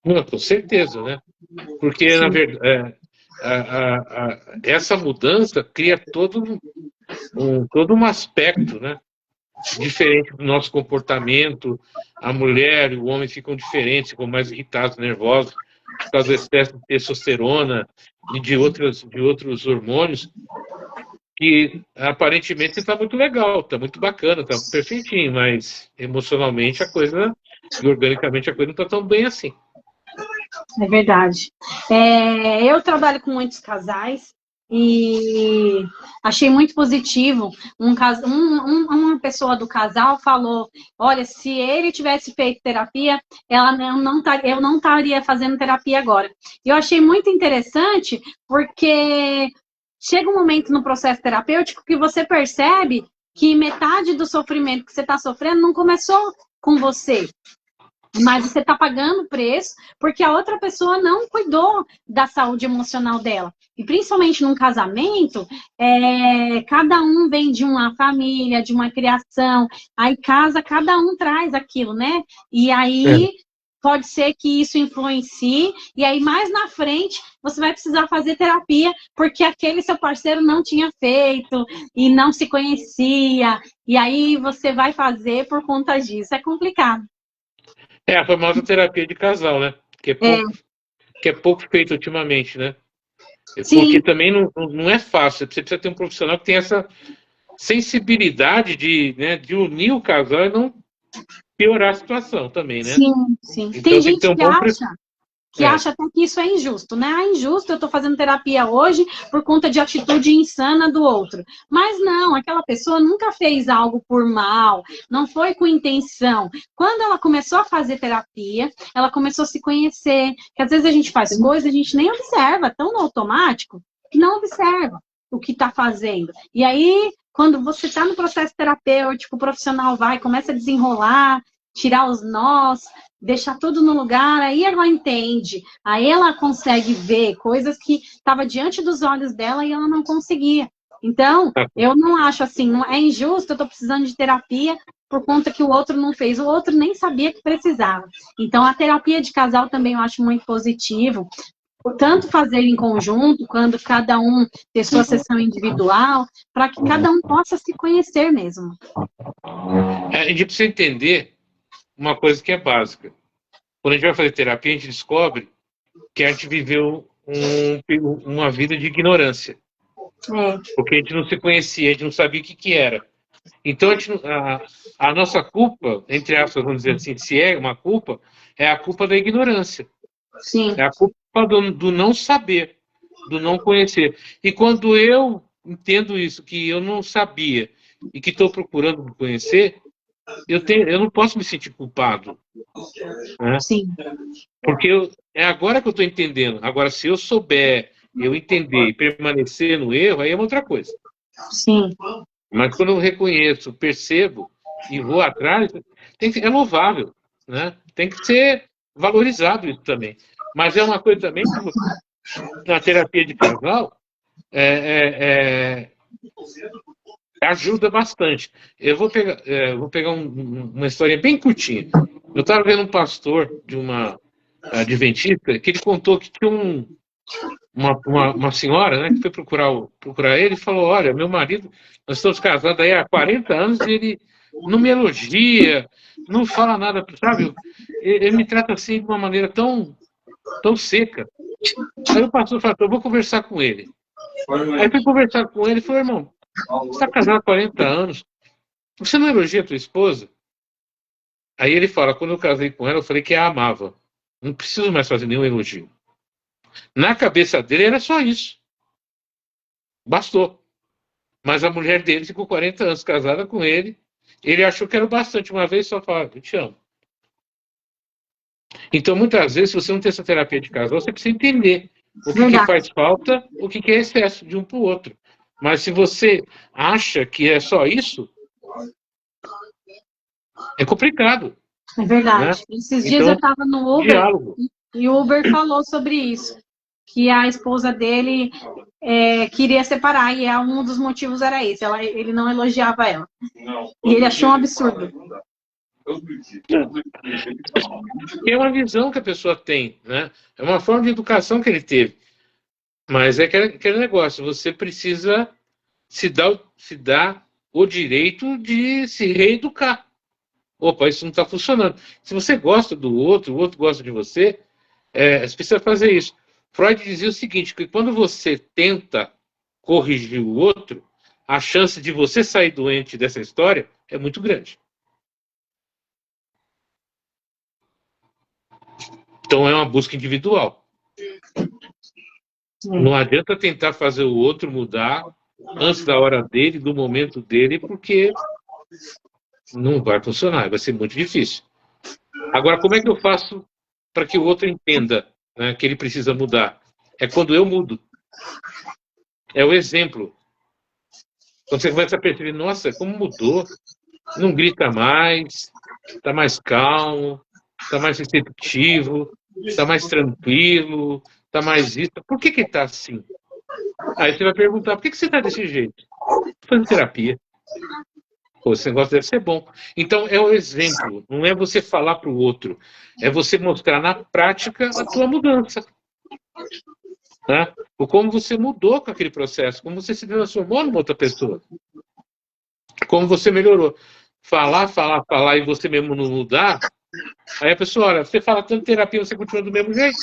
Não, com certeza, né? Porque, Sim. na verdade, essa mudança cria todo um aspecto, né, diferente do nosso comportamento. A mulher e o homem ficam diferentes, ficam mais irritados, nervosos, por causa do excesso de testosterona e de outros hormônios, que aparentemente está muito legal, está muito bacana, está perfeitinho, mas emocionalmente a coisa, e organicamente a coisa não está tão bem assim. É verdade. Eu trabalho com muitos casais e achei muito positivo. Uma pessoa do casal falou: olha, se ele tivesse feito terapia, eu não estaria fazendo terapia agora. Eu achei muito interessante porque chega um momento no processo terapêutico que você percebe que metade do sofrimento que você está sofrendo não começou com você. Mas você está pagando o preço porque a outra pessoa não cuidou da saúde emocional dela. E principalmente num casamento, cada um vem de uma família, de uma criação, aí casa, cada um traz aquilo, né? E aí pode ser que isso influencie, e aí mais na frente você vai precisar fazer terapia porque aquele seu parceiro não tinha feito e não se conhecia, e aí você vai fazer por conta disso. É complicado. É a famosa terapia de casal, né? Que é pouco feito ultimamente, né? Porque Sim. também não é fácil. Você precisa ter um profissional que tenha essa sensibilidade de unir o casal e não piorar a situação também, né? Sim, sim. Tem Então tem que ter gente um bom. que acha até que isso é injusto, né? Ah, injusto, eu estou fazendo terapia hoje por conta de atitude insana do outro. Mas não, aquela pessoa nunca fez algo por mal, não foi com intenção. Quando ela começou a fazer terapia, ela começou a se conhecer, que às vezes a gente faz coisas e a gente nem observa, tão no automático, que não observa o que está fazendo. E aí, quando você está no processo terapêutico, o profissional vai, começa a desenrolar, tirar os nós, deixar tudo no lugar, aí ela entende, aí ela consegue ver coisas que estavam diante dos olhos dela e ela não conseguia. Então, eu não acho assim, não é injusto, eu estou precisando de terapia por conta que o outro não fez, o outro nem sabia que precisava. Então, a terapia de casal também eu acho muito positivo, tanto fazer em conjunto, quando cada um ter sua sessão individual, para que cada um possa se conhecer mesmo. A gente precisa entender uma coisa que é básica. Quando a gente vai fazer terapia, a gente descobre que a gente viveu uma vida de ignorância. Porque a gente não se conhecia, a gente não sabia o que era. Então, a nossa culpa, entre aspas, vamos dizer assim, se é uma culpa, é a culpa da ignorância. Sim. É a culpa do não saber, do não conhecer. E quando eu entendo isso, que eu não sabia e que estou procurando me conhecer, eu não posso me sentir culpado. Né? Sim. Porque é agora que eu estou entendendo. Agora, se eu souber, eu entender e permanecer no erro, aí é outra coisa. Sim. Mas quando eu reconheço, percebo e vou atrás, é louvável. Né? Tem que ser valorizado isso também. Mas é uma coisa também que na terapia de casal ajuda bastante. Eu vou pegar uma história bem curtinha. Eu estava vendo um pastor de uma adventista que ele contou que tinha uma senhora, né, que foi procurar ele e falou: olha, meu marido, nós estamos casados aí há 40 anos e ele não me elogia, não fala nada, sabe? Ele me trata assim de uma maneira tão seca. Aí o pastor falou: eu vou conversar com ele. Aí fui conversar com ele e falou: irmão, você está casado há 40 anos, você não elogia a tua esposa? Aí ele fala: quando eu casei com ela, eu falei que a amava. Não preciso mais fazer nenhum elogio. Na cabeça dele era só isso. Bastou. Mas a mulher dele ficou 40 anos casada com ele. Ele achou que era o bastante. Uma vez só falava, eu te amo. Então, muitas vezes, se você não tem essa terapia de casal, você precisa entender o que Verdade. faz falta, o que é excesso de um para o outro. Mas se você acha que é só isso, é complicado, É né? verdade. Esses dias eu Então, estava no Uber diálogo. e o Uber falou sobre isso, que a esposa dele queria separar e um dos motivos era esse. Ele não elogiava ela. E ele achou um absurdo. É uma visão que a pessoa tem, né? É uma forma de educação que ele teve. Mas é aquele negócio, você precisa se dar o direito de se reeducar. Opa, isso não está funcionando. Se você gosta do outro, o outro gosta de você, você precisa fazer isso. Freud dizia o seguinte, que quando você tenta corrigir o outro, a chance de você sair doente dessa história é muito grande. Então é uma busca individual. Não adianta tentar fazer o outro mudar antes da hora dele, do momento dele, porque não vai funcionar, vai ser muito difícil. Agora, como é que eu faço para que o outro entenda, né, que ele precisa mudar? É quando eu mudo. É o exemplo. Quando você começa a perceber, nossa, como mudou, não grita mais, está mais calmo, está mais receptivo, está mais tranquilo, está mais isso. Por que está assim? Aí você vai perguntar, por que você está desse jeito? Estou fazendo terapia. Pô, esse negócio deve ser bom. Então, é o exemplo. Não é você falar para o outro. É você mostrar na prática a tua mudança. Né? O como você mudou com aquele processo. Como você se transformou numa outra pessoa. Como você melhorou. Falar, falar, falar e você mesmo não mudar. Aí a pessoa, olha, você fala tanto terapia, você continua do mesmo jeito.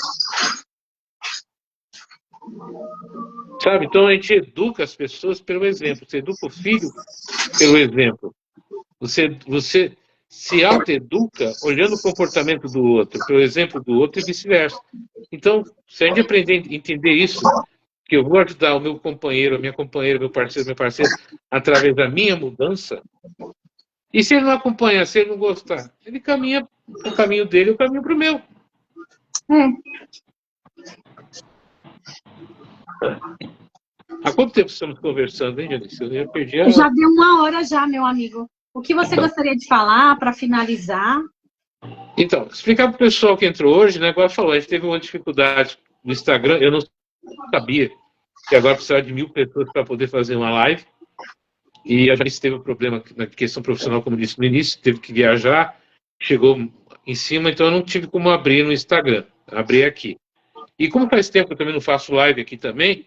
Sabe? Então, a gente educa as pessoas pelo exemplo. Você educa o filho pelo exemplo. Você se autoeduca olhando o comportamento do outro, pelo exemplo do outro e vice-versa. Então, se a gente aprender a entender isso, que eu vou ajudar o meu companheiro, a minha companheira, meu parceiro, através da minha mudança, e se ele não acompanhar, se ele não gostar, ele caminha o caminho dele, eu caminho para o meu. Há quanto tempo estamos conversando, hein, Janice? Eu já perdi a... Já deu 1 hora já, meu amigo. O que você gostaria de falar para finalizar? Então, explicar para o pessoal que entrou hoje, né? Agora falou, a gente teve uma dificuldade no Instagram, eu não sabia que agora precisava de 1.000 pessoas para poder fazer uma live. E a gente teve um problema na questão profissional, como disse no início, teve que viajar, chegou em cima, então eu não tive como abrir no Instagram. Abri aqui. E como faz tempo que eu também não faço live aqui também,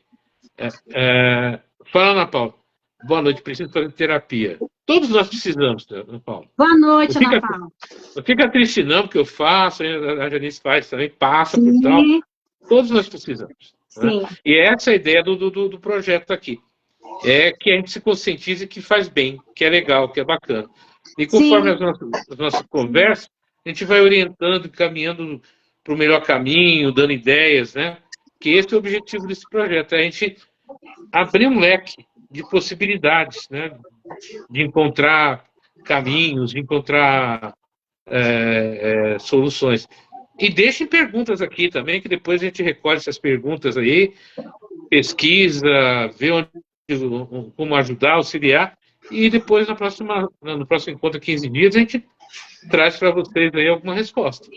fala, Ana Paula, boa noite, preciso fazer terapia. Todos nós precisamos, Ana Paula. Boa noite, Ana Paula. Não fica triste não, porque eu faço, a Janice faz também, passa por tal. Todos nós precisamos. Né? E essa é a ideia do projeto aqui. É que a gente se conscientize que faz bem, que é legal, que é bacana. E conforme as nossas conversas, a gente vai orientando, caminhando para o melhor caminho, dando ideias, né? Que esse é o objetivo desse projeto, é a gente abrir um leque de possibilidades, né? De encontrar caminhos, de encontrar soluções. E deixem perguntas aqui também, que depois a gente recolhe essas perguntas aí, pesquisa, vê como ajudar, auxiliar, e depois no próximo encontro, 15 dias, a gente traz para vocês aí alguma resposta.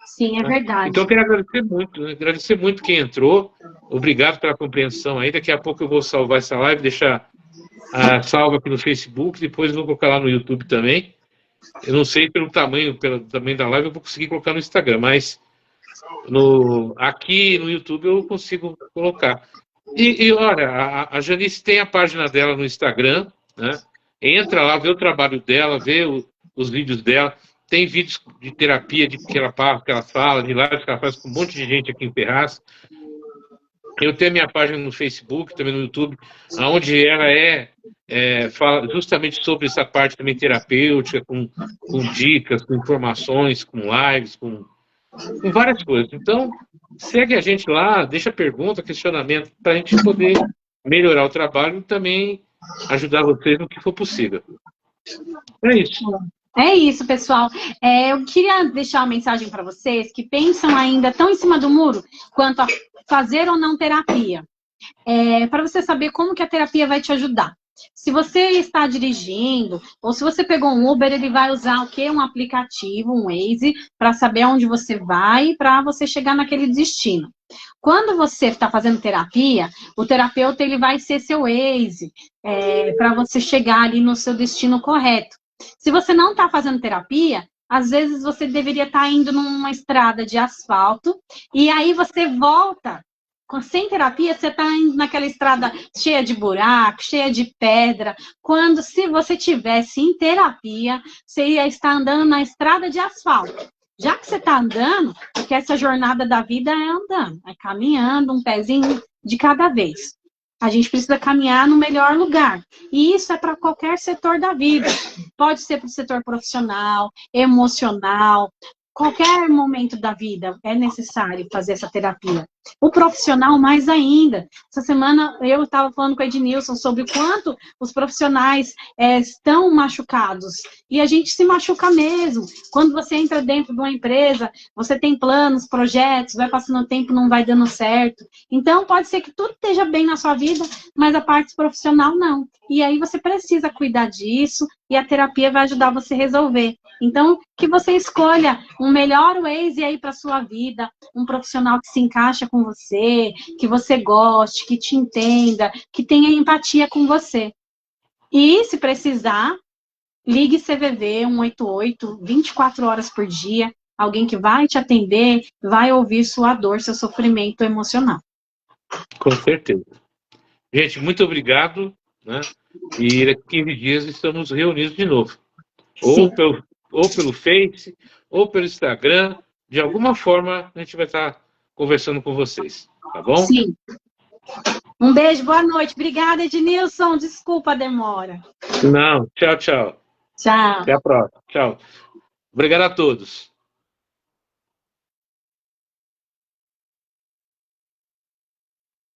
Sim, é verdade. Então, eu quero agradecer muito quem entrou, obrigado pela compreensão aí, daqui a pouco eu vou salvar essa live, deixar salva aqui no Facebook, depois eu vou colocar lá no YouTube também. Eu não sei pelo tamanho da live eu vou conseguir colocar no Instagram, mas aqui no YouTube eu consigo colocar. E olha, a Janice tem a página dela no Instagram, né? Entra lá, vê o trabalho dela, vê os vídeos dela. Tem vídeos de terapia que ela fala, de lives que ela faz com um monte de gente aqui em Ferraz. Eu tenho a minha página no Facebook, também no YouTube, onde ela fala justamente sobre essa parte também terapêutica, com dicas, com informações, com lives, com várias coisas. Então, segue a gente lá, deixa pergunta, questionamento, para a gente poder melhorar o trabalho e também ajudar vocês no que for possível. É isso. É isso, pessoal. Eu queria deixar uma mensagem para vocês que pensam ainda tão em cima do muro quanto a fazer ou não terapia. Para você saber como que a terapia vai te ajudar. Se você está dirigindo, ou se você pegou um Uber, ele vai usar o quê? Um aplicativo, um Waze, para saber onde você vai, para você chegar naquele destino. Quando você está fazendo terapia, o terapeuta ele vai ser seu Waze, para você chegar ali no seu destino correto. Se você não está fazendo terapia, às vezes você deveria estar indo numa estrada de asfalto, e aí você volta. Sem terapia, você está indo naquela estrada cheia de buraco, cheia de pedra, quando, se você tivesse em terapia, você ia estar andando na estrada de asfalto. Já que você está andando, porque essa jornada da vida é andando, é caminhando, um pezinho de cada vez. A gente precisa caminhar no melhor lugar. E isso é para qualquer setor da vida. Pode ser para o setor profissional, emocional, qualquer momento da vida é necessário fazer essa terapia. O profissional, mais ainda. Essa semana eu estava falando com o Ednilson sobre o quanto os profissionais estão machucados. E a gente se machuca mesmo. Quando você entra dentro de uma empresa, você tem planos, projetos, vai passando o tempo, não vai dando certo. Então, pode ser que tudo esteja bem na sua vida, mas a parte profissional não. E aí você precisa cuidar disso e a terapia vai ajudar você a resolver. Então, que você escolha um melhor Waze aí para sua vida, um profissional que se encaixa com você, que você goste, que te entenda, que tenha empatia com você. E, se precisar, ligue CVV 188, 24 horas por dia, alguém que vai te atender, vai ouvir sua dor, seu sofrimento emocional. Com certeza. Gente, muito obrigado, né? E daqui a 15 dias estamos reunidos de novo. Ou pelo Face, ou pelo Instagram. De alguma forma, a gente vai estar conversando com vocês. Tá bom? Sim. Um beijo, boa noite. Obrigada, Ednilson. Desculpa a demora. Não, tchau, tchau. Tchau. Até a próxima. Tchau. Obrigado a todos.